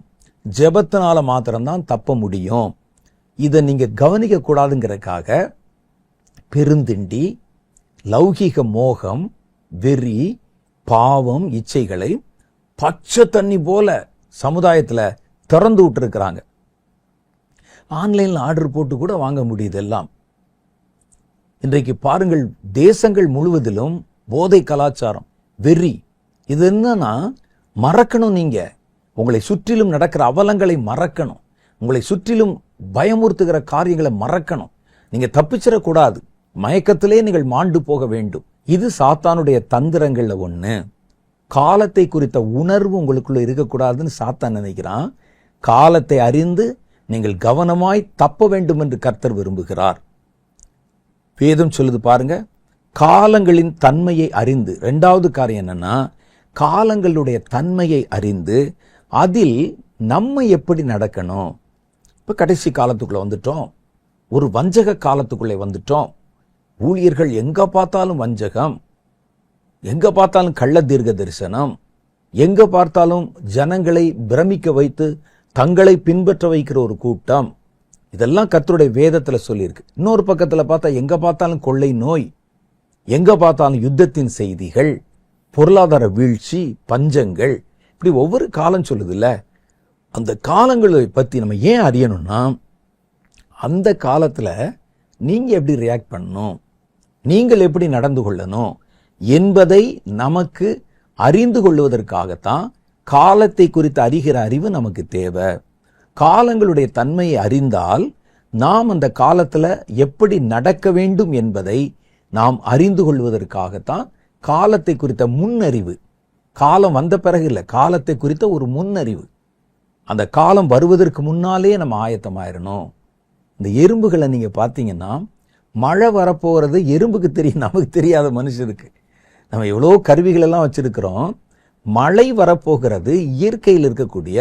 ஜெபத்தினால மாத்திரம்தான் தப்ப முடியும். இதை நீங்க கவனிக்க கூடாதுங்கிறதுக்காக பெருந்திண்டி, லௌகிக மோகம், வெறி, பாவம், இச்சைகளை பச்சை தண்ணி போல சமுதாயத்துல திறந்து விட்டு இருக்கிறாங்க. ஆன்லைன்ல ஆர்டர் போட்டு கூட வாங்க முடியுது எல்லாம். இன்றைக்கு பாருங்கள், தேசங்கள் முழுவதிலும் போதை கலாச்சாரம், வெறி. இது என்னன்னா மறக்கணும். நீங்க உங்களை சுற்றிலும் நடக்கிற அவலங்களை மறக்கணும். உங்களை சுற்றிலும் பயமுறுத்துகிற காரியங்களை மறக்கணும். நீங்க தப்பிச்சிடக்கூடாது. மயக்கத்திலே நீங்கள் மாண்டு போக வேண்டும். இது சாத்தானுடைய தந்திரங்கள்ல ஒண்ணு. காலத்தை குறித்த உணர்வு உங்களுக்குள்ள இருக்கக்கூடாதுன்னு சாத்தான் நினைக்கிறான். காலத்தை அறிந்து நீங்கள் கவனமாய் தப்ப வேண்டும் என்று கர்த்தர் விரும்புகிறார். வேதம் சொல்லுது பாருங்க, காலங்களின் தன்மையை அறிந்து. இரண்டாவது காரியம் என்னன்னா, காலங்களுடைய தன்மையை அறிந்து அதில் நம்ம எப்படி நடக்கணும். இப்ப கடைசி காலத்துக்குள்ள வந்துட்டோம். ஒரு வஞ்சக காலத்துக்குள்ளே வந்துட்டோம். ஊழியர்கள் எங்க பார்த்தாலும் வஞ்சகம், எங்க பார்த்தாலும் கள்ள தீர்க்க தரிசனம், எங்க பார்த்தாலும் ஜனங்களை பிரமிக்க வைத்து தங்களை பின்பற்ற வைக்கிற ஒரு கூட்டம். இதெல்லாம் கர்த்தருடைய வேதத்துல சொல்லியிருக்கு. இன்னொரு பக்கத்துல பார்த்தா எங்க பார்த்தாலும் கொள்ளை நோய், எங்க பார்த்தாலும் யுத்தத்தின் செய்திகள், பொருளாதார வீழ்ச்சி, பஞ்சங்கள், இப்படி ஒவ்வொரு காலம் சொல்லுது இல்ல. அந்த காலங்களை பத்தி நம்ம ஏன் அறியணும்னா, அந்த காலத்துல நீங்க எப்படி ரியாக்ட் பண்ணணும், நீங்கள் எப்படி நடந்து கொள்ளணும் என்பதை நமக்கு அறிந்து கொள்வதற்காகத்தான் காலத்தை குறித்து அறிகிற அறிவு நமக்கு தேவை. காலங்களுடைய தன்மையை அறிந்தால் நாம் அந்த காலத்துல எப்படி நடக்க வேண்டும் என்பதை நாம் அறிந்து கொள்வதற்காகத்தான் காலத்தை குறித்த முன்னறிவு. காலம் வந்த பிறகு இல்லை, காலத்தை குறித்த ஒரு முன்னறிவு. அந்த காலம் வருவதற்கு முன்னாலே நம்ம ஆயத்தமாயிரணும். இந்த எறும்புகளை நீங்க பார்த்தீங்கன்னா, மழை வரப்போறது எறும்புக்கு தெரியும், நமக்கு தெரியாத மனுஷருக்கு. நம்ம எவ்வளோ கருவிகள் எல்லாம் வச்சிருக்கிறோம். மழை வரப்போகிறது இயற்கையில் இருக்கக்கூடிய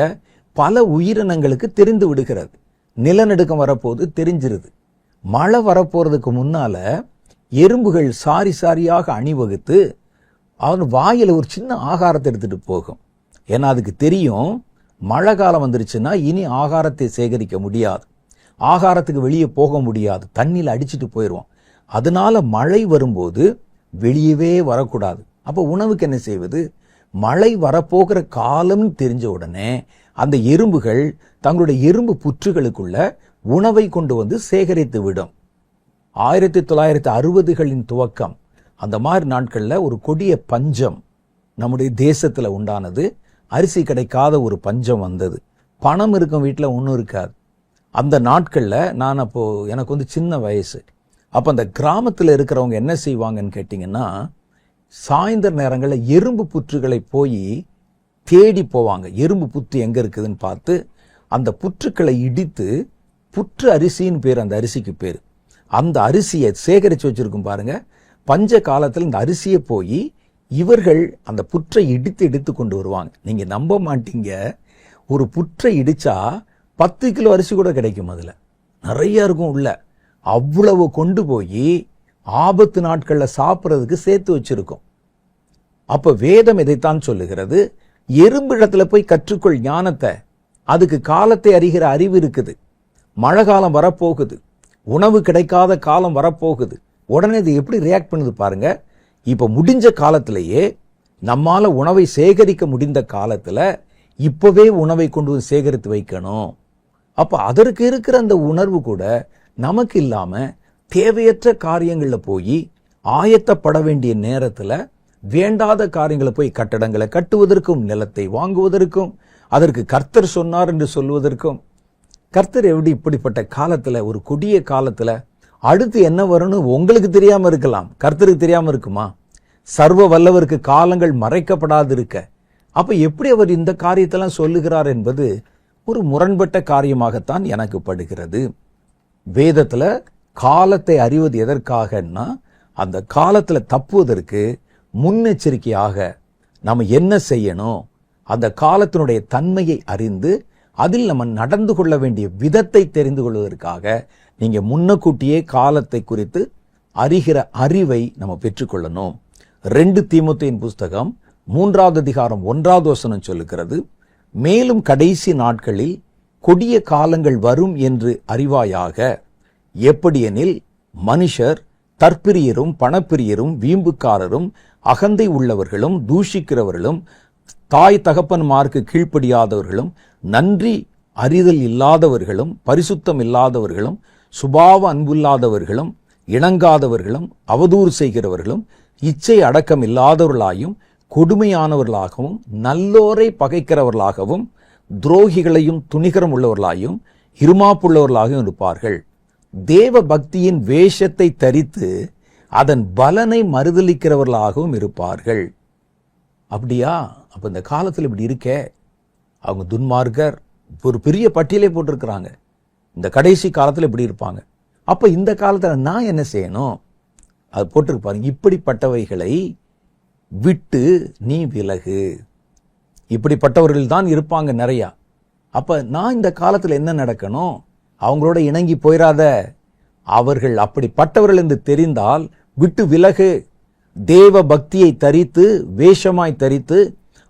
பல உயிரினங்களுக்கு தெரிந்து விடுகிறது. நிலநடுக்கம் வரப்போது தெரிஞ்சிருது. மழை வரப்போறதுக்கு முன்னால எறும்புகள் சாரி சாரியாக அணிவகுத்து அவன் வாயில ஒரு சின்ன ஆகாரத்தை எடுத்துட்டு போகும். ஏன்னா அதுக்கு தெரியும், மழை காலம் வந்துருச்சுன்னா இனி ஆகாரத்தை சேகரிக்க முடியாது, ஆகாரத்துக்கு வெளியே போக முடியாது, தண்ணியில் அடிச்சுட்டு போயிடுவோம். அதனால மழை வரும்போது வெளியவே வரக்கூடாது. அப்போ உணவுக்கு என்ன செய்வது? மழை வரப்போகிற காலம்னு தெரிஞ்ச உடனே அந்த எறும்புகள் தங்களுடைய எறும்பு புற்றுகளுக்குள்ள உணவை கொண்டு வந்து சேகரித்து விடும். 1960களின் துவக்கம், அந்த மாதிரி நாட்கள்ல ஒரு கொடிய பஞ்சம் நம்முடைய தேசத்துல உண்டானது. அரிசி கிடைக்காத ஒரு பஞ்சம் வந்தது. பணம் இருக்கும் வீட்டில் ஒன்றும் இருக்காது. அந்த நாட்கள்ல நான் அப்போ எனக்கு வந்து சின்ன வயசு. அப்ப அந்த கிராமத்தில் இருக்கிறவங்க என்ன செய்வாங்கன்னு கேட்டீங்கன்னா, சாயந்தர நேரங்களில் எறும்பு புற்றுகளை போய் தேடி போவாங்க. எறும்பு புற்று எங்க இருக்குதுன்னு பார்த்து அந்த புற்றுக்களை இடித்து, புற்று அரிசின்னு பேர் அந்த அரிசிக்கு பேர். அந்த அரிசியை சேகரித்து வச்சிருக்கும் பாருங்க. பஞ்ச காலத்தில் இந்த அரிசியை போய் இவர்கள் அந்த புற்றை இடித்து இடித்து கொண்டு வருவாங்க. நீங்க நம்ப மாட்டீங்க, ஒரு புற்றை இடிச்சா 10 கிலோ அரிசி கூட கிடைக்கும். அதுல நிறைய இருக்கும் உள்ள. அவ்வளவு கொண்டு போய் ஆபத்து நாட்கள்ல சாப்பிட்றதுக்கு சேர்த்து வச்சிருக்கோம். அப்ப வேதம் இதைத்தான் சொல்லுகிறது, எறும்பிடத்துல போய் கற்றுக்கொள் ஞானத்தை. அதுக்கு காலத்தை அறிகிற அறிவு இருக்குது. மழை காலம் வரப்போகுது, உணவு கிடைக்காத காலம் வரப்போகுது. உடனே இது எப்படி ரியாக்ட் பண்ணுது பாருங்க. இப்ப முடிஞ்ச காலத்திலேயே நம்மால உணவை சேகரிக்க முடிந்த காலத்துல இப்பவே உணவை கொண்டு வந்து சேகரித்து வைக்கணும். அப்ப அதற்கு இருக்கிற அந்த உணர்வு கூட நமக்கு இல்லாம தேவையற்ற காரியங்கள்ல போய் ஆயத்தப்பட வேண்டிய நேரத்துல வேண்டாத காரியங்களை போய் கட்டடங்களை கட்டுவதற்கும், நிலத்தை வாங்குவதற்கும், அதற்கு கர்த்தர் சொன்னார் என்று சொல்வதற்கும். கர்த்தர் எப்படி இப்படிப்பட்ட காலத்துல, ஒரு கொடிய காலத்துல அடுத்து என்ன வரும்னு உங்களுக்கு தெரியாம இருக்கலாம், கர்த்தருக்கு தெரியாம இருக்குமா? சர்வ வல்லவருக்கு காலங்கள் மறைக்கப்படாது இருக்க. அப்ப எப்படி அவர் இந்த காரியத்தெல்லாம் சொல்லுகிறார் என்பது ஒரு முரண்பட்ட காரியமாகத்தான் எனக்கு படுகிறது. வேதத்துல காலத்தை அறிவது எதற்காகன்னா, அந்த காலத்துல தப்புவதற்கு முன்னெச்சரிக்கையாக நம்ம என்ன செய்யணும், அந்த காலத்தினுடைய தன்மையை அறிந்து அதில் நம்ம நடந்து கொள்ள வேண்டிய விதத்தை தெரிந்து கொள்வதற்காக நீங்க முன்னக்கூட்டியே காலத்தை குறித்து அறிகிற அறிவை நம்ம பெற்றுக்கொள்ளணும். 2 தீமோத்தேயின் புஸ்தகம் 3வது அதிகாரம் 1வது வசனம் சொல்லுகிறது, மேலும் கடைசி நாட்களில் கொடிய காலங்கள் வரும் என்று அறிவாயாக. எப்படியெனில் மனுஷர் தற்பிரியரும் பணப்பிரியரும் வீம்புக்காரரும் அகந்தை உள்ளவர்களும் தூஷிக்கிறவர்களும் தாய் தகப்பன்மார்க்கு கீழ்ப்படியாதவர்களும் நன்றி அறிதல் இல்லாதவர்களும் பரிசுத்தம் இல்லாதவர்களும் சுபாவ அன்புள்ளாதவர்களும் இணங்காதவர்களும் அவதூறு செய்கிறவர்களும் இச்சை அடக்கம் இல்லாதவர்களாயும் கொடுமையானவர்களாகவும் நல்லோரை பகைக்கிறவர்களாகவும் துரோகிகளையும் துணிகரம் உள்ளவர்களாயும் இருமாப்புள்ளவர்களாகவும் இருப்பார்கள். தேவ பக்தியின் வேஷத்தை தரித்து அதன் பலனை மறுதலிக்கிறவர்களாகவும் இருப்பார்கள். அப்படியா? அப்ப இந்த காலத்தில் இப்படி இருக்கே, அவங்க துன்மார்க்கர் ஒரு பெரிய பட்டியலே போட்டிருக்கிறாங்க. இந்த கடைசி காலத்தில் இப்படி இருப்பாங்க. அப்ப இந்த காலத்தில் நான் என்ன செய்யணும்? அது போட்டிருப்பாருங்க, இப்படிப்பட்டவைகளை விட்டு நீ விலகு. இப்படிப்பட்டவர்கள் தான் இருப்பாங்க நிறையா. அப்ப நான் இந்த காலத்தில் என்ன நடக்கணும்? அவங்களோட இணங்கி போயிடாத. அவர்கள் அப்படிப்பட்டவர்கள் என்று தெரிந்தால் விட்டு விலகு. தேவ பக்தியை தரித்து வேஷமாய் தரித்து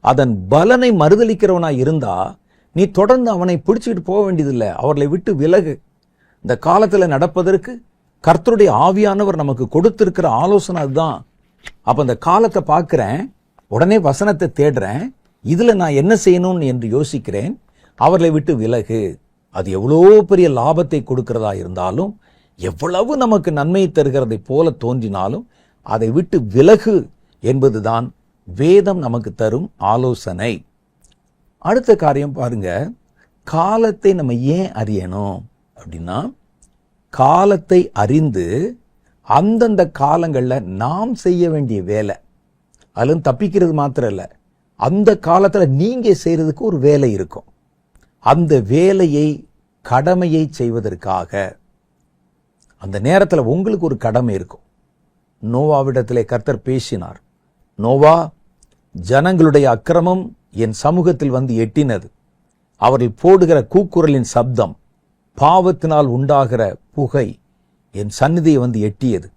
அதன் பலனை மறுதலிக்கிறவனாய் இருந்தா நீ தொடர்ந்து அவனை பிடிச்சிட்டு போக வேண்டியதில்லை. அவர்களை விட்டு விலகு. இந்த காலத்தில் நடப்பதற்கு கர்த்தருடைய ஆவியானவர் நமக்கு கொடுத்திருக்கிற ஆலோசனை அதுதான். அப்ப இந்த காலத்தை பார்க்கிறேன், உடனே வசனத்தை தேடுறேன், இதுல நான் என்ன செய்யணும்னு என்று யோசிக்கிறேன். அவர்களை விட்டு விலகு. அது எவ்வளோ பெரிய லாபத்தை கொடுக்கிறதா இருந்தாலும், எவ்வளவு நமக்கு நன்மை தருகிறதை போல தோன்றினாலும் அதை விட்டு விலகு என்பதுதான் வேதம் நமக்கு தரும் ஆலோசனை. அடுத்த காரியம் பாருங்க, காலத்தை நம்ம ஏன் அறியணும் அப்படின்னா, காலத்தை அறிந்து அந்தந்த காலங்களில் நாம் செய்ய வேண்டிய வேலை, அதிலும் தப்பிக்கிறது மாத்திரம் இல்லை, அந்த காலத்தில் நீங்க செய்யறதுக்கு ஒரு வேலை இருக்கும். அந்த வேலையை கடமையை செய்வதற்காக அந்த நேரத்தில் உங்களுக்கு ஒரு கடமை இருக்கும். நோவாவிடத்திலே கர்த்தர் பேசினார், நோவா, ஜனங்களுடைய அக்கிரமம் என் சமூகத்தில் வந்து எட்டினது. அவர்கள் போடுகிற கூக்குரலின் சப்தம், பாவத்தினால் உண்டாகிற புகை என் சந்நிதியை வந்து எட்டியது.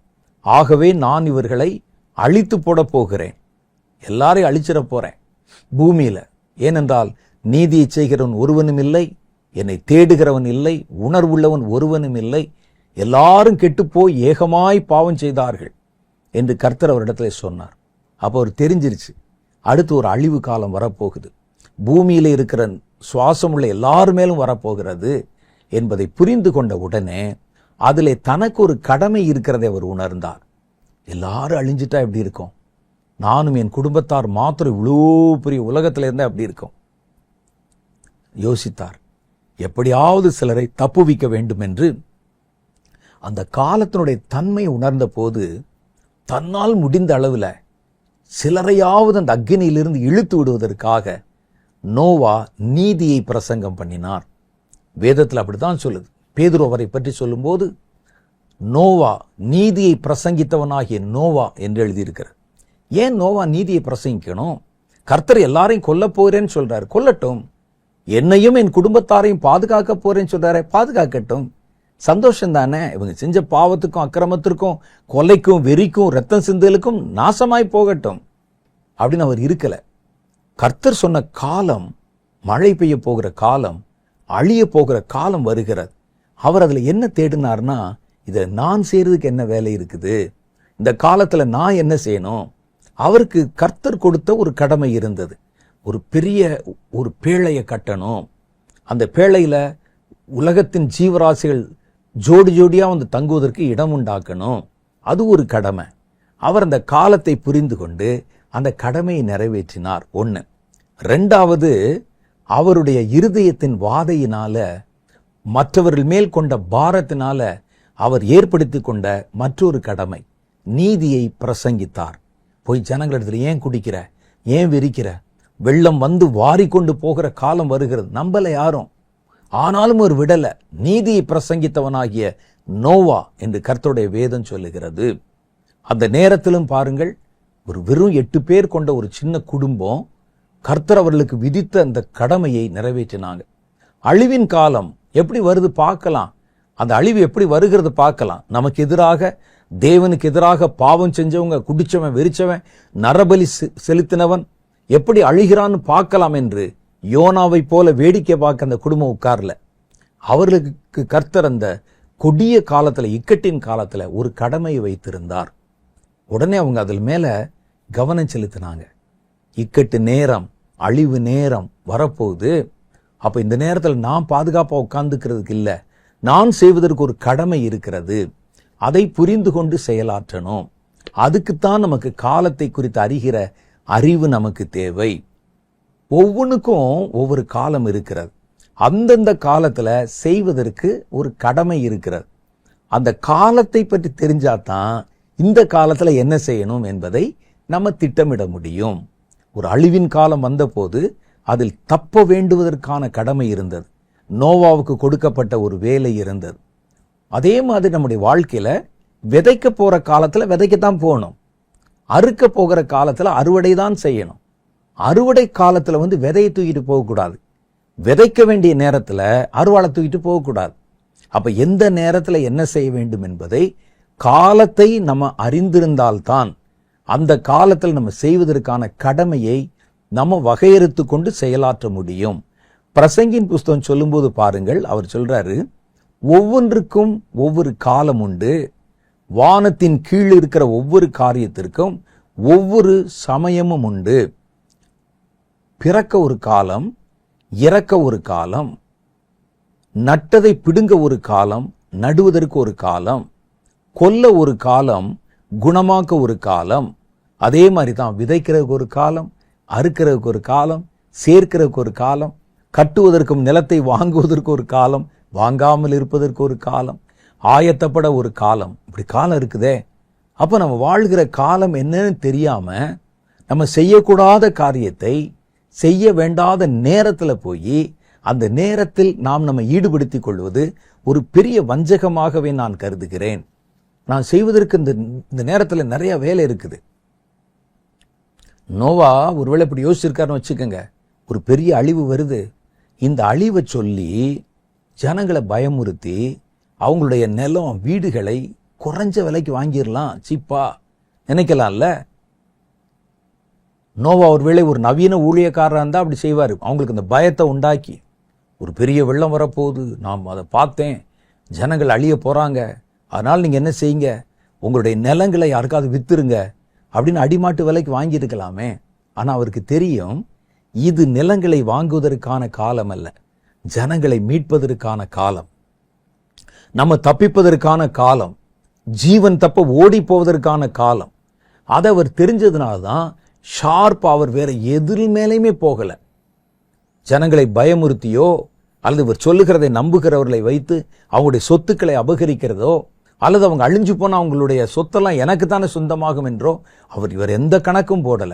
ஆகவே நான் இவர்களை அழித்து போட போகிறேன். எல்லாரையும் அழிச்சிட போறேன் பூமியில. ஏனென்றால் நீதியை செய்கிறவன் ஒருவனும் இல்லை, என்னை தேடுகிறவன் இல்லை, உணர்வுள்ளவன் ஒருவனும் இல்லை, எல்லாரும் கெட்டுப்போய் ஏகமாய் பாவம் செய்தார்கள் என்று கர்த்தர் அவரிடத்துல சொன்னார். அப்போ அவர் தெரிஞ்சிருச்சு, அடுத்து ஒரு அழிவு காலம் வரப்போகுது, பூமியில இருக்கிற சுவாசம் உள்ள எல்லாரும் மேலும் வரப்போகிறது என்பதை புரிந்து கொண்ட உடனே அதிலே தனக்கு ஒரு கடமை இருக்கிறதை அவர் உணர்ந்தார். எல்லாரும் அழிஞ்சிட்டா எப்படி இருக்கும், நானும் என் குடும்பத்தார் மாத்திரம் இவ்வளோ பெரிய உலகத்துல இருந்தா எப்படி இருக்கும் யோசித்தார். எப்படியாவது சிலரை தப்புவிக்க வேண்டும் என்று அந்த காலத்தினுடைய தன்மை உணர்ந்த போது தன்னால் முடிந்த அளவில் சிலரையாவது அந்த அக்னியிலிருந்து இழுத்து விடுவதற்காக நோவா நீதியை பிரசங்கம் பண்ணினார். வேதத்தில் அப்படித்தான் சொல்லுது. பேதுரு அவரை பற்றி சொல்லும்போது நோவா நீதியை பிரசங்கித்தவனாகிய நோவா என்று எழுதியிருக்கிறார். ஏன் நோவா நீதியை பிரசங்கிக்கணும்? கர்த்தர் எல்லாரையும் கொல்ல போறேன்னு சொல்றாரு, கொல்லட்டும். என்னையும் என் குடும்பத்தாரையும் பாதுகாக்க போறேன்னு சொல்றாரு, பாதுகாக்கட்டும். சந்தோஷம் தானே. இவங்க செஞ்ச பாவத்துக்கும் அக்கிரமத்திற்கும் கொலைக்கும் வெறிக்கும் ரத்தம் சிந்தலுக்கும் நாசமாய் போகட்டும் அப்படின்னு அவர் இருக்கல. கர்த்தர் சொன்ன காலம், மழை பெய்ய போகிற காலம், அழிய போகிற காலம் வருகிறது. அவர் அதுல என்ன தேடினார்னா, இதை நான் செய்யறதுக்கு என்ன வேலை இருக்குது, இந்த காலத்துல நான் என்ன செய்யணும்? அவருக்கு கர்த்தர் கொடுத்த ஒரு கடமை இருந்தது. ஒரு பெரிய ஒரு பேழையை கட்டணும். அந்த பேழையில உலகத்தின் ஜீவராசிகள் ஜோடி ஜோடியா வந்து தங்குவதற்கு இடம் உண்டாக்கணும். அது ஒரு கடமை. அவர் அந்த காலத்தை புரிந்து கொண்டு அந்த கடமையை நிறைவேற்றினார். ஒன்று. ரெண்டாவது, அவருடைய இருதயத்தின் வாதையினால, மற்றவர்கள் மேல் கொண்ட பாரத்தினால அவர் ஏற்படுத்தி கொண்ட மற்றொரு கடமை, நீதியை பிரசங்கித்தார். போய் ஜனங்களிடத்துல ஏன் குடிக்கிற, ஏன் வெறிக்கிற, வெள்ளம் வந்து வாரி கொண்டு போகிற காலம் வருகிறது. நம்பல யாரும், ஆனாலும் ஒரு விடல. நீதியை பிரசங்கித்தவனாகிய நோவா என்று கர்த்தருடைய வேதம் சொல்லுகிறது. அந்த நேரத்திலும் பாருங்கள், வெறும் 8 பேர் கொண்ட ஒரு சின்ன குடும்பம் கர்த்தர் அவர்களுக்கு விதித்த அந்த கடமையை நிறைவேற்றினாங்க. அழிவின் காலம் எப்படி வருது பார்க்கலாம். அந்த அழிவு எப்படி வருகிறது பார்க்கலாம். நமக்கு எதிராக, தேவனுக்கு எதிராக பாவம் செஞ்சவங்க, குடிச்சவன், வெறிச்சவன், நரபலி செலுத்தினவன் எப்படி அழிகிறான்னு பார்க்கலாம் என்று யோனாவை போல வேடிக்கை பார்க்க அந்த குடும்பம் உட்கார்ல. அவர்களுக்கு கர்த்தர் அந்த கொடிய காலத்துல, இக்கட்டின் காலத்துல ஒரு கடமையை வைத்திருந்தார். உடனே அவங்க அதில் மேல கவனம் செலுத்தினாங்க. இக்கட்டு நேரம், அழிவு நேரம் வரப்போகுது. அப்ப இந்த நேரத்தில் நான் பாதுகாப்பா உட்கார்ந்துக்கிறதுக்கு இல்லை, நான் செய்வதற்கு ஒரு கடமை இருக்கிறது. அதை புரிந்து கொண்டு செயலாற்றணும். அதுக்குத்தான் நமக்கு காலத்தை குறித்து அறிகிற அறிவு நமக்கு தேவை. ஒவ்வொன்றுக்கும் ஒவ்வொரு காலம் இருக்கிறது. அந்தந்த காலத்துல செய்வதற்கு ஒரு கடமை இருக்கிறது. அந்த காலத்தை பற்றி தெரிஞ்சாதான் இந்த காலத்துல என்ன செய்யணும் என்பதை நம்ம திட்டமிட முடியும். ஒரு அழிவின் காலம் வந்தபோது அதில் தப்ப வேண்டுவதற்கான கடமை இருந்தது. நோவாவுக்கு கொடுக்கப்பட்ட ஒரு வேலை இருந்தது. அதே மாதிரி நம்முடைய வாழ்க்கையில விதைக்க போற காலத்துல விதைக்கத்தான் போகணும். அறுக்க போகிற காலத்துல அறுவடை தான் செய்யணும். அறுவடை காலத்துல விதையை தூக்கிட்டு போகக்கூடாது. விதைக்க வேண்டிய நேரத்துல அறுவாளை தூக்கிட்டு போகக்கூடாது. அப்ப எந்த நேரத்துல என்ன செய்ய வேண்டும் என்பதை காலத்தை நம்ம அறிந்திருந்தால்தான் அந்த காலத்தில் நம்ம செய்வதற்கான கடமையை நம்ம வகையறுத்து கொண்டு செயலாற்ற முடியும். பிரசங்கின் புஸ்தகம் சொல்லும்போது பாருங்கள், அவர் சொல்றாரு, ஒவ்வொன்றுக்கும் ஒவ்வொரு காலம் உண்டு. வானத்தின் கீழ் இருக்கிற ஒவ்வொரு காரியத்திற்கும் ஒவ்வொரு சமயமும் உண்டு. பிறக்க ஒரு காலம், இறக்க ஒரு காலம், நட்டதை பிடுங்க ஒரு காலம், நடுவதற்கு ஒரு காலம், கொல்ல ஒரு காலம், குணமாக்க ஒரு காலம். அதே மாதிரி தான் விதைக்கிறதுக்கு ஒரு காலம், அறுக்கிறதுக்கு ஒரு காலம், சேர்க்கிறதுக்கு ஒரு காலம், கட்டுவதற்கும் நிலத்தை வாங்குவதற்கு ஒரு காலம், வாங்காமல் இருப்பதற்கு ஒரு காலம், ஆயத்தப்பட ஒரு காலம். இப்படி காலம் இருக்குதே. அப்ப நம்ம வாழ்கிற காலம் என்னன்னு தெரியாம நம்ம செய்யக்கூடாத காரியத்தை செய்ய வேண்டாத நேரத்துல போய் அந்த நேரத்தில் நாம் நம்ம ஈடுபடுத்திக் கொள்வது ஒரு பெரிய வஞ்சகமாகவே நான் கருதுகிறேன். நான் செய்வதற்கு இந்த நேரத்துல நிறைய வேலை இருக்குது. நோவா ஒருவேளை இப்படி யோசிச்சிருக்காருன்னு வச்சுக்கோங்க, ஒரு பெரிய அழிவு வருது. இந்த அழிவை சொல்லி ஜனங்களை பயமுறுத்தி அவங்களுடைய நிலம், வீடுகளை குறைஞ்ச விலைக்கு வாங்கிடலாம், சீப்பா நினைக்கலாம்ல. நோவா ஒருவேளை ஒரு நவீன ஊழியக்காரராக இருந்தால் அப்படி செய்வார். அவங்களுக்கு அந்த பயத்தை உண்டாக்கி, ஒரு பெரிய வெள்ளம் வரப்போகுது, நாம் அதை பார்த்தேன், ஜனங்கள் அழிய போறாங்க, அதனால் நீங்க என்ன செய்யுங்க, உங்களுடைய நிலங்களை யாருக்காவது வித்துருங்க அப்படின்னு அடிமாட்டு விலைக்கு வாங்கியிருக்கலாமே. ஆனா அவருக்கு தெரியும், இது நிலங்களை வாங்குவதற்கான காலம் அல்ல, ஜனங்களை மீட்பதற்கான காலம், நம்ம தப்பிப்பதற்கான காலம், ஜீவன் தப்ப ஓடி போவதற்கான காலம். அதை அவர் தெரிஞ்சதுனால்தான் ஷார்ப் அவர் வேற எதிரி மேலேயுமே போகல. ஜனங்களை பயமுறுத்தியோ அல்லது இவர் சொல்லுகிறதை நம்புகிறவர்களை வைத்து அவங்களுடைய சொத்துக்களை அபகரிக்கிறதோ அல்லது அவங்க அழிஞ்சு போனா அவங்களுடைய சொத்தெல்லாம் எனக்கு தானே சொந்தமாகும் என்றோ இவர் எந்த கணக்கும் போடல.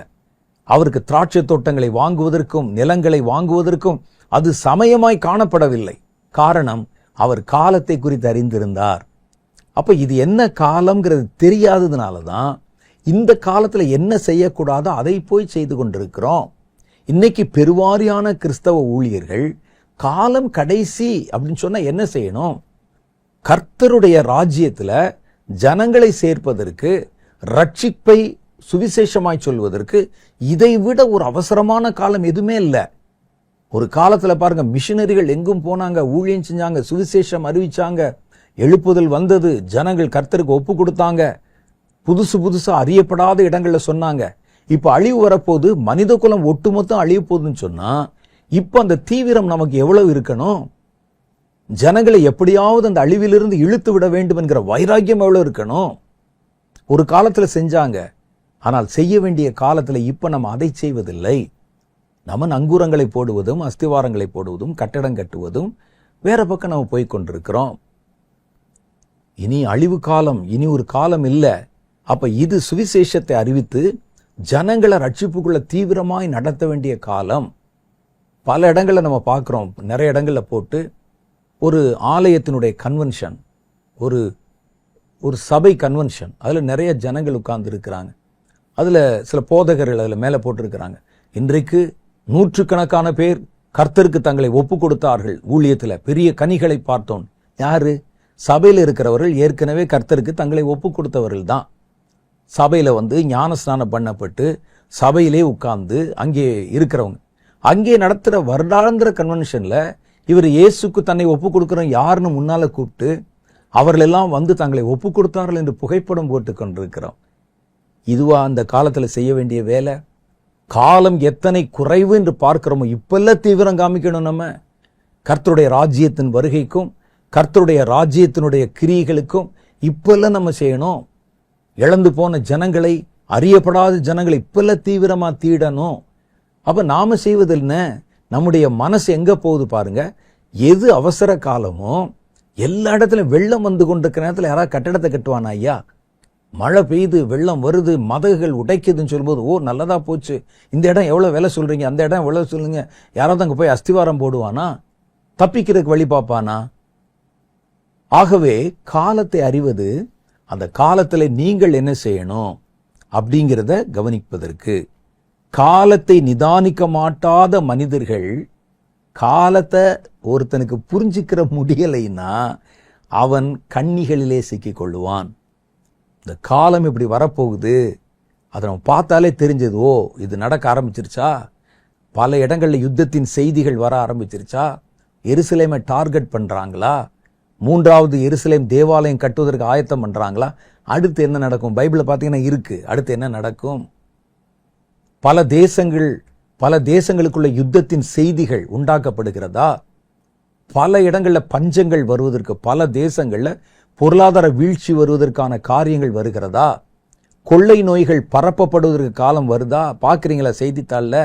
அவருக்கு திராட்சை தோட்டங்களை வாங்குவதற்கும் நிலங்களை வாங்குவதற்கும் அது சமயமாய் காணப்படவில்லை. காரணம், அவர் காலத்தை குறித்து அறிந்திருந்தார். அப்ப இது என்ன காலம்ங்கிறது தெரியாததுனாலதான் இந்த காலத்துல என்ன செய்யக்கூடாதோ அதை போய் செய்து கொண்டிருக்கிறோம். இன்னைக்கு பெருவாரியான கிறிஸ்தவ ஊழியர்கள் காலம் கடைசி அப்படின்னு சொன்னா என்ன செய்யணும்? கர்த்தருடைய ராஜ்யத்துல ஜனங்களை சேர்ப்பதற்கு, ரட்சிப்பை சுவிசேஷமாய் சொல்வதற்கு இதை விட ஒரு அவசரமான காலம் எதுவுமே இல்லை. ஒரு காலத்துல பாருங்க, மிஷினரிகள் எங்கும் போனாங்க, ஊழியம் செஞ்சாங்க, சுவிசேஷம் அறிவிச்சாங்க, எழுப்புதல் வந்தது, ஜனங்கள் கர்த்தருக்கு ஒப்பு கொடுத்தாங்க, புதுசா அறியப்படாத இடங்கள்ல சொன்னாங்க. இப்ப அழிவு வரப்போது, மனித குலம் ஒட்டுமொத்தம் அழிவு போகுதுன்னு சொன்னா இப்ப அந்த தீவிரம் நமக்கு எவ்வளவு இருக்கணும்? ஜனங்களை எப்படியாவது அந்த அழிவிலிருந்து இழுத்து விட வேண்டும் என்கிற வைராக்கியம் எவ்வளவு இருக்கணும்? ஒரு காலத்துல செஞ்சாங்க, ஆனால் செய்ய வேண்டிய காலத்துல இப்ப நம்ம அதை செய்வதில்லை. நம்ம நங்கூரங்களை போடுவதும், அஸ்திவாரங்களை போடுவதும், கட்டடம் கட்டுவதும் வேற பக்கம் நம்ம போய் கொண்டிருக்கிறோம். இனி அழிவு காலம், இனி ஒரு காலம் இல்லை. அப்ப இது சுவிசேஷத்தை அறிவித்து ஜனங்களை ரட்சிப்புக்குள்ள தீவிரமாய் நடத்த வேண்டிய காலம். பல இடங்கள்ல நம்ம பார்க்கிறோம், நிறைய இடங்கள்ல போட்டு ஒரு ஆலயத்தினுடைய கன்வென்ஷன், ஒரு சபை கன்வென்ஷன், அதுல நிறைய ஜனங்கள் உட்கார்ந்து இருக்கிறாங்க. அதுல சில போதகர்கள் அதுல மேல போட்டிருக்கிறாங்க, இன்றைக்கு நூற்றுக்கணக்கான பேர் கர்த்தருக்கு தங்களை ஒப்பு கொடுத்தார்கள், ஊழியத்துல பெரிய கனிகளை பார்த்தோம். யாரு? சபையில் இருக்கிறவர்கள் ஏற்கனவே கர்த்தருக்கு தங்களை ஒப்பு கொடுத்தவர்கள் தான். சபையில ஞானஸ்நானம் பண்ணப்பட்டு சபையிலே உட்கார்ந்து அங்கே இருக்கிறவங்க. அங்கே நடத்துற வருடாந்திர கன்வென்ஷன்ல இவர் இயேசுக்கு தன்னை ஒப்பு கொடுக்கிறோம் யாருன்னு முன்னால கூப்பிட்டு அவர்கள் எல்லாம் தங்களை ஒப்பு கொடுத்தார்கள் என்று புகைப்படம் போட்டு கொண்டிருக்கிறோம். இதுவா அந்த காலத்துல செய்ய வேண்டிய வேலை? காலம் எத்தனை குறைவு என்று பார்க்கிறோமோ இப்பெல்லாம் தீவிரம் காமிக்கணும். நம்ம கர்த்தருடைய ராஜ்யத்தின் வருகைக்கும் கர்த்தருடைய ராஜ்யத்தினுடைய கிரியைகளுக்கும் இப்பெல்லாம் நம்ம செய்யணும். இழந்து போன ஜனங்களை, அறியப்படாத ஜனங்களை இப்பெல்லாம் தீவிரமா தீடணும். அப்ப நாம செய்வது என்ன? நம்முடைய மனசு எங்க போகுது பாருங்க. எது அவசர காலமோ எல்லா இடத்துலயும் வெள்ளம் வந்து கொண்டிருக்கிற நேரத்தில் யாராவது கட்டடத்தை கட்டுவானா? ஐயா, மழை பெய்யுது, வெள்ளம் வருது, மதகுகள் உடைக்குதுன்னு சொல்லும்போது, ஓ நல்லதா போச்சு, இந்த இடம் எவ்வளவு விலை சொல்றீங்க, அந்த இடம் எவ்வளவு சொல்லுங்க, யாராவது அங்க போய் அஸ்திவாரம் போடுவானா? தப்பிக்கிறதுக்கு வழி பார்ப்பானா? ஆகவே காலத்தை அறிவது, அந்த காலத்துல நீங்கள் என்ன செய்யணும் அப்படிங்கிறத கவனிப்பதற்கு. காலத்தை நிதானிக்க மாட்டாத மனிதர்கள், காலத்தை ஒருத்தனுக்கு புரிஞ்சுக்கிற முடியலைன்னா அவன் கண்ணிகளிலே சிக்கிக் கொள்ளுவான். இந்த காலம் இப்படி வரப்போகுது, அதை நம்ம பார்த்தாலே தெரிஞ்சது, ஓ இது நடக்க ஆரம்பிச்சிருச்சா, பல இடங்கள்ல யுத்தத்தின் செய்திகள் வர ஆரம்பிச்சிருச்சா, எருசலேமை டார்கெட் பண்றாங்களா, மூன்றாவது எருசலேம் தேவாலயம் கட்டுவதற்கு ஆயத்தம் பண்றாங்களா, அடுத்து என்ன நடக்கும்? பைபிள்ல பாத்தீங்கன்னா இருக்கு, அடுத்து என்ன நடக்கும்? பல தேசங்களுக்குள்ள யுத்தத்தின் செய்திகள் உண்டாக்கப்படுகிறதா? பல இடங்கள்ல பஞ்சங்கள் வருவதற்கு, பல தேசங்கள்ல பொருளாதார வீழ்ச்சி வருவதற்கான காரியங்கள் வருகிறதா? கொள்ளை நோய்கள் பரப்பப்படுவதற்கு காலம் வருதா? பாக்குறீங்களா செய்தித்தாள்ல?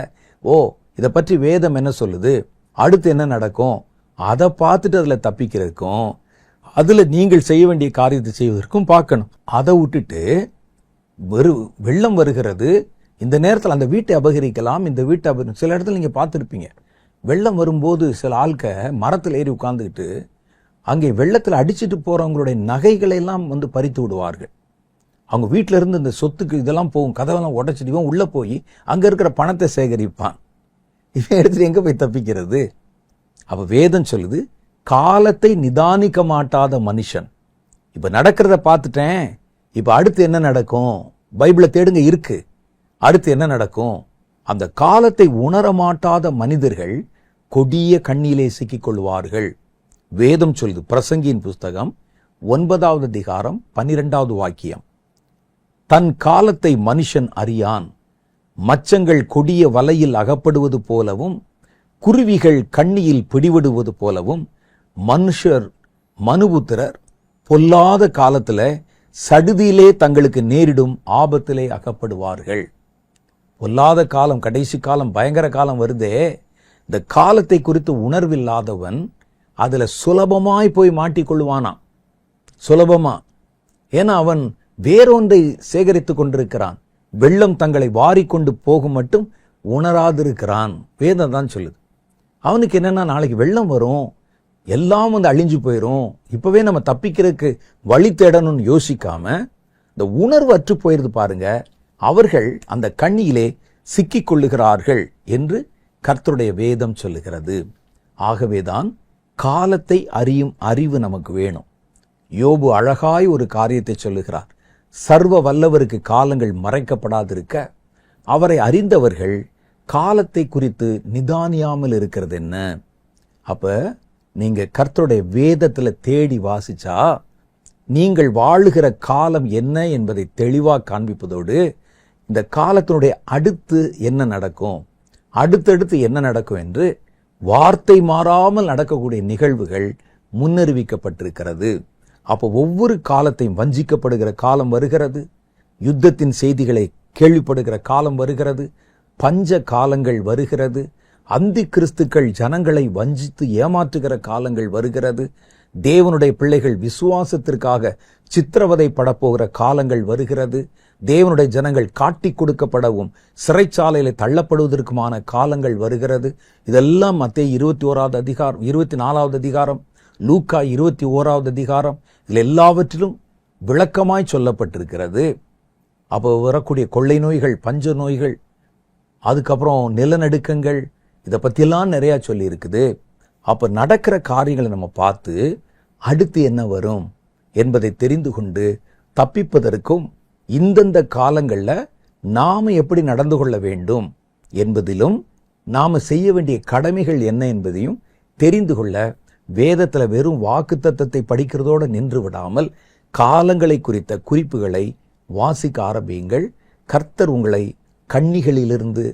ஓ இதை பற்றி வேதம் என்ன சொல்லுது, அடுத்து என்ன நடக்கும், அதை பார்த்துட்டு அதுல தப்பிக்கிறதுக்கும் அதுல நீங்கள் செய்ய வேண்டிய காரியத்தை செய்வதற்கும் பார்க்கணும். அதை விட்டுட்டு வெள்ளம் வருகிறது, இந்த நேரத்தில் அந்த வீட்டை அபகரிக்கலாம், இந்த வீட்டை சில இடத்துல நீங்க பார்த்துருப்பீங்க, வெள்ளம் வரும்போது சில ஆட்க மரத்தில் ஏறி உட்கார்ந்துக்கிட்டு அங்கே வெள்ளத்தில் அடிச்சுட்டு போறவங்களுடைய நகைகளை எல்லாம் பறித்து விடுவார்கள். அவங்க வீட்டில இருந்து இந்த சொத்துக்கு இதெல்லாம் போகும், கதவெல்லாம் உடைச்சிட்டு உள்ள போய் அங்க இருக்கிற பணத்தை சேகரிப்பான். இவன் எடுத்துட்டு எங்க போய் தப்பிக்கிறது? அப்ப வேதம் சொல்லுது, காலத்தை நிதானிக்க மாட்டாத மனுஷன். இப்ப நடக்கிறத பார்த்துட்டேன், இப்ப அடுத்து என்ன நடக்கும்? பைபிளை தேடுங்க, இருக்கு. அடுத்து என்ன நடக்கும்? அந்த காலத்தை உணர மாட்டாத மனிதர்கள் கொடிய கண்ணிலே சிக்கிக் கொள்வார்கள். வேதம் சொல்லுது, பிரசங்கியின் புஸ்தகம் 9வது அதிகாரம் 12வது வாக்கியம், தன் காலத்தை மனுஷன் அறியான், மச்சங்கள் கொடிய வலையில் அகப்படுவது போலவும் குருவிகள் கண்ணியில் பிடிவிடுவது போலவும் மனுஷர் மனுபுத்திரர் பொல்லாத காலத்துல சடுதியிலே தங்களுக்கு நேரிடும் ஆபத்திலே அகப்படுவார்கள். பொல்லாத காலம், கடைசி காலம், பயங்கர காலம் வருதே, இந்த காலத்தை குறித்து உணர்வில்லாதவன் அதுல சுலபமாய் போய் மாட்டிக்கொள்வானாம். சுலபமா. ஏன்னா அவன் வேறொன்றை சேகரித்துக் கொண்டிருக்கிறான். வெள்ளம் தங்களை வாரிக்கொண்டு போகும் மட்டும் உணராதிருக்கிறான். வேதம் தான் சொல்லுது. அவனுக்கு என்னன்னா, நாளைக்கு வெள்ளம் வரும், எல்லாம் அழிஞ்சு போயிரும், இப்பவே நம்ம தப்பிக்கிறதுக்கு வழி தேடணும்னு யோசிக்காம இந்த உணர்வு அற்று போயிருது பாருங்க. அவர்கள் அந்த கண்ணியிலே சிக்கிக் கொள்ளுகிறார்கள் என்று கர்த்தருடைய வேதம் சொல்லுகிறது. ஆகவேதான் காலத்தை அறியும் அறிவு நமக்கு வேணும். யோபு அழகாய் ஒரு காரியத்தை சொல்லுகிறார், சர்வ வல்லவருக்கு காலங்கள் மறைக்கப்படாதிருக்க அவரை அறிந்தவர்கள் காலத்தை குறித்து நிதானியாமல் இருக்கிறது என்ன? அப்ப நீங்க கர்த்தருடைய வேதத்துல தேடி வாசிச்சா நீங்கள் வாழுகிற காலம் என்ன என்பதை தெளிவா காண்பிப்பதோடு, இந்த காலத்தினுடைய அடுத்து என்ன நடக்கும், அடுத்தடுத்து என்ன நடக்கும் என்று வார்த்தை மாறாமல் நடக்கக்கூடிய நிகழ்வுகள் முன்னறிவிக்கப்பட்டிருக்கிறது. அப்போ ஒவ்வொரு காலத்தையும் வஞ்சிக்கப்படுகிற காலம் வருகிறது, யுத்தத்தின் செய்திகளை கேள்விப்படுகிற காலம் வருகிறது, பஞ்ச காலங்கள் வருகிறது, அந்தி கிறிஸ்துக்கள் ஜனங்களை வஞ்சித்து ஏமாற்றுகிற காலங்கள் வருகிறது, தேவனுடைய பிள்ளைகள் விசுவாசத்திற்காக சித்திரவதை படப்போகிற காலங்கள் வருகிறது, தேவனுடைய ஜனங்கள் காட்டி கொடுக்கப்படவும் சிறைச்சாலையில தள்ளப்படுவதற்குமான காலங்கள் வருகிறது. இதெல்லாம் மத்தேயு 21வது அதிகாரம், 24வது அதிகாரம், லூக்கா 21வது அதிகாரம், இதில் எல்லாவற்றிலும் விளக்கமாய் சொல்லப்பட்டிருக்கிறது. அப்போ வரக்கூடிய கொள்ளை நோய்கள், பஞ்ச நோய்கள், அதுக்கப்புறம் நிலநடுக்கங்கள், இதை பற்றியெல்லாம் நிறையா சொல்லி இருக்குது. அப்போ நடக்கிற காரியங்களை நம்ம பார்த்து அடுத்து என்ன வரும் என்பதை தெரிந்து கொண்டு தப்பிப்பதற்கும் இந்தந்த காலங்களில் நாம் எப்படி நடந்து கொள்ள வேண்டும் என்பதிலும் நாம் செய்ய வேண்டிய கடமைகள் என்ன என்பதையும் தெரிந்து கொள்ள வேதத்தில் வெறும் வாக்குத்தத்தத்தை படிக்கிறதோடு நின்று விடாமல் காலங்களை குறித்த குறிப்புகளை வாசிக்க ஆரம்பியுங்கள். கர்த்தர் உங்களை கண்ணிகளிலிருந்து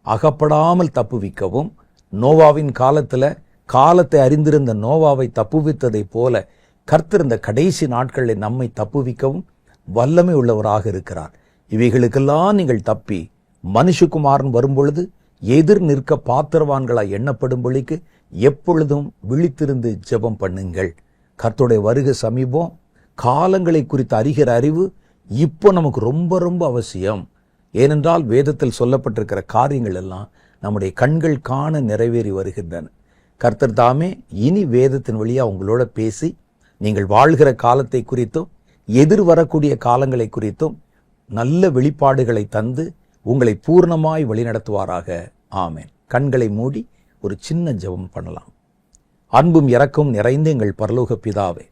அகப்படாமல் தப்புவிக்கவும், நோவாவின் காலத்தில் காலத்தை அறிந்திருந்த நோவாவை தப்புவித்ததை போல கர்த்தர் இந்த கடைசி நாட்களில் நம்மை தப்புவிக்கவும் வல்லமை உள்ளவராக இருக்கிறார். இவைகளுக்கெல்லாம் நீங்கள் தப்பி மனுஷகுமாரன் வரும்பொழுது எதிர் நிற்க பாத்திரவான்களாய் எண்ணப்படும்படிக்கு எப்பொழுதும் விழித்திருந்து ஜெபம் பண்ணுங்கள். கர்த்தருடைய வருகை சமீபம். காலங்களை குறித்து அறிகிற அறிவு இப்போ நமக்கு ரொம்ப ரொம்ப அவசியம். ஏனென்றால் வேதத்தில் சொல்லப்பட்டிருக்கிற காரியங்கள் எல்லாம் நம்முடைய கண்கள் காண நிறைவேறி வருகின்றன. கர்த்தர் தாமே இனி வேதத்தின் வழியாக உங்களோட பேசி நீங்கள் வாழ்கிற காலத்தை குறித்தும் எதிர் வரக்கூடிய காலங்களை குறித்தும் நல்ல வெளிப்பாடுகளை தந்து உங்களை பூர்ணமாய் வழிநடத்துவாராக. ஆமென். கண்களை மூடி ஒரு சின்ன ஜெபம் பண்ணலாம். அன்பும் இரக்கம் நிறைந்த எங்கள் பரலோக பிதாவே,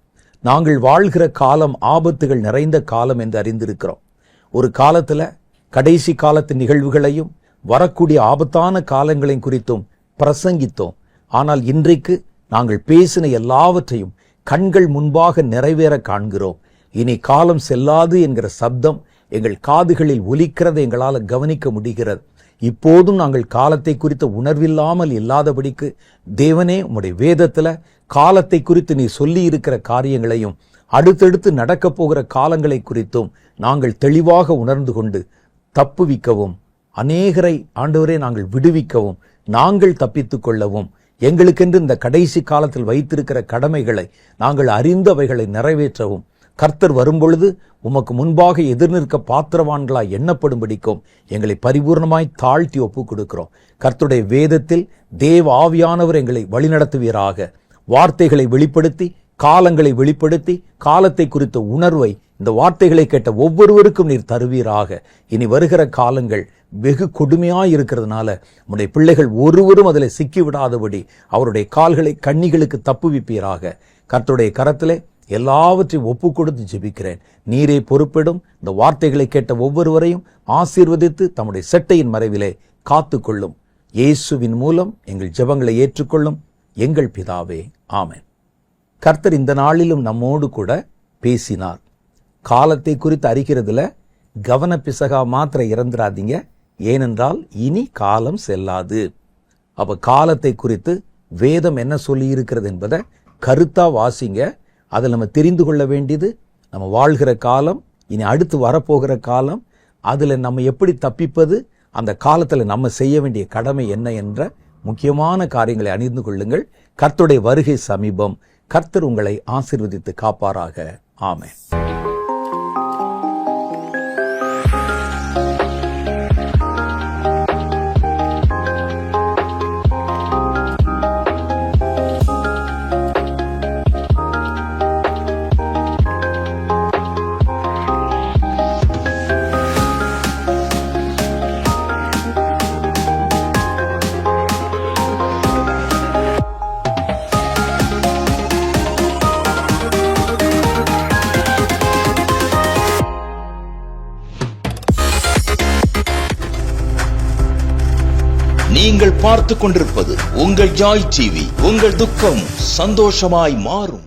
நாங்கள் வாழ்கிற காலம் ஆபத்துகள் நிறைந்த காலம் என்று அறிந்திருக்கிறோம். ஒரு காலத்தில் கடைசி காலத்து நிகழ்வுகளையும் வரக்கூடிய ஆபத்தான காலங்களையும் குறித்தும் பிரசங்கித்தோம். ஆனால் இன்றைக்கு நாங்கள் பேசின எல்லாவற்றையும் கண்கள் முன்பாக நிறைவேற காண்கிறோம். இனி காலம் செல்லாது என்கிற சப்தம் எங்கள் காதுகளில் ஒலிக்கிறதை எங்களால் கவனிக்க முடிகிறது. இப்போதும் நாங்கள் காலத்தை குறித்த உணர்வில்லாமல் இல்லாதபடிக்கு தேவனே, உம்முடைய வேதத்துல காலத்தை குறித்து நீ சொல்லி இருக்கிற காரியங்களையும் அடுத்தடுத்து நடக்கப் போகிற காலங்களை குறித்தும் நாங்கள் தெளிவாக உணர்ந்து கொண்டு தப்புவிக்கவும், அநேகரை ஆண்டவரே நாங்கள் விடுவிக்கவும், நாங்கள் தப்பித்துக் கொள்ளவும், எங்களுக்கென்று இந்த கடைசி காலத்தில் வைத்திருக்கிற கடமைகளை நாங்கள் அறிந்தவைகளை நிறைவேற்றவும், கர்த்தர் வரும்பொழுது உமக்கு முன்பாக எதிர்நிற்க பாத்திரவான்களாய் எண்ணப்படும்படிக்கும் எங்களை பரிபூர்ணமாய் தாழ்த்தி ஒப்புக் கொடுக்கிறோம். கர்த்தருடைய வேதத்தில் தேவ ஆவியானவர் எங்களை வழிநடத்துவீராக. வார்த்தைகளை வெளிப்படுத்தி, காலங்களை வெளிப்படுத்தி, காலத்தை குறித்த உணர்வை இந்த வார்த்தைகளை கேட்ட ஒவ்வொருவருக்கும் நீர் தருவீராக. இனி வருகிற காலங்கள் வெகு கொடுமையாய் இருக்கிறதுனால உம்முடைய பிள்ளைகள் ஒருவரும் அதில் சிக்கிவிடாதபடி அவருடைய கால்களை கண்ணிகளுக்கு தப்புவிப்பீராக. கர்த்தருடைய கரத்திலே எல்லாவற்றையும் ஒப்பு கொடுத்து ஜெபிக்கிறேன். நீரே பொறுப்பிடும். இந்த வார்த்தைகளை கேட்ட ஒவ்வொருவரையும் ஆசீர்வதித்து தம்முடைய செட்டையின் மறைவிலே காத்துக்கொள்ளும். இயேசுவின் மூலம் எங்கள் ஜெபங்களை ஏற்றுக்கொள்ளும் எங்கள் பிதாவே, ஆமென். கர்த்தர் இந்த நாளிலும் நம்மோடு கூட பேசினார். காலத்தை குறித்து அறிகிறதுல கவனப்பிசகா மாத்திரம் இறந்துடாதீங்க. ஏனென்றால் இனி காலம் செல்லாது. அப்ப காலத்தை குறித்து வேதம் என்ன சொல்லி இருக்கிறது என்பதை கருத்தா வாசிங்க. அதில் நம்ம தெரிந்து கொள்ள வேண்டியது நம்ம வாழ்கிற காலம், இனி அடுத்து வரப்போகிற காலம், அதில் நம்ம எப்படி தப்பிப்பது, அந்த காலத்தில் நம்ம செய்ய வேண்டிய கடமை என்ன என்ற முக்கியமான காரியங்களை அறிந்து கொள்ளுங்கள். கர்த்தருடைய வருகை சமீபம். கர்த்தர் உங்களை ஆசீர்வதித்து காப்பாராக. ஆமென். நீங்கள் பார்த்துக் கொண்டிருப்பது உங்கள் ஜாய் டிவி. உங்கள் துக்கம் சந்தோஷமாய் மாறும்.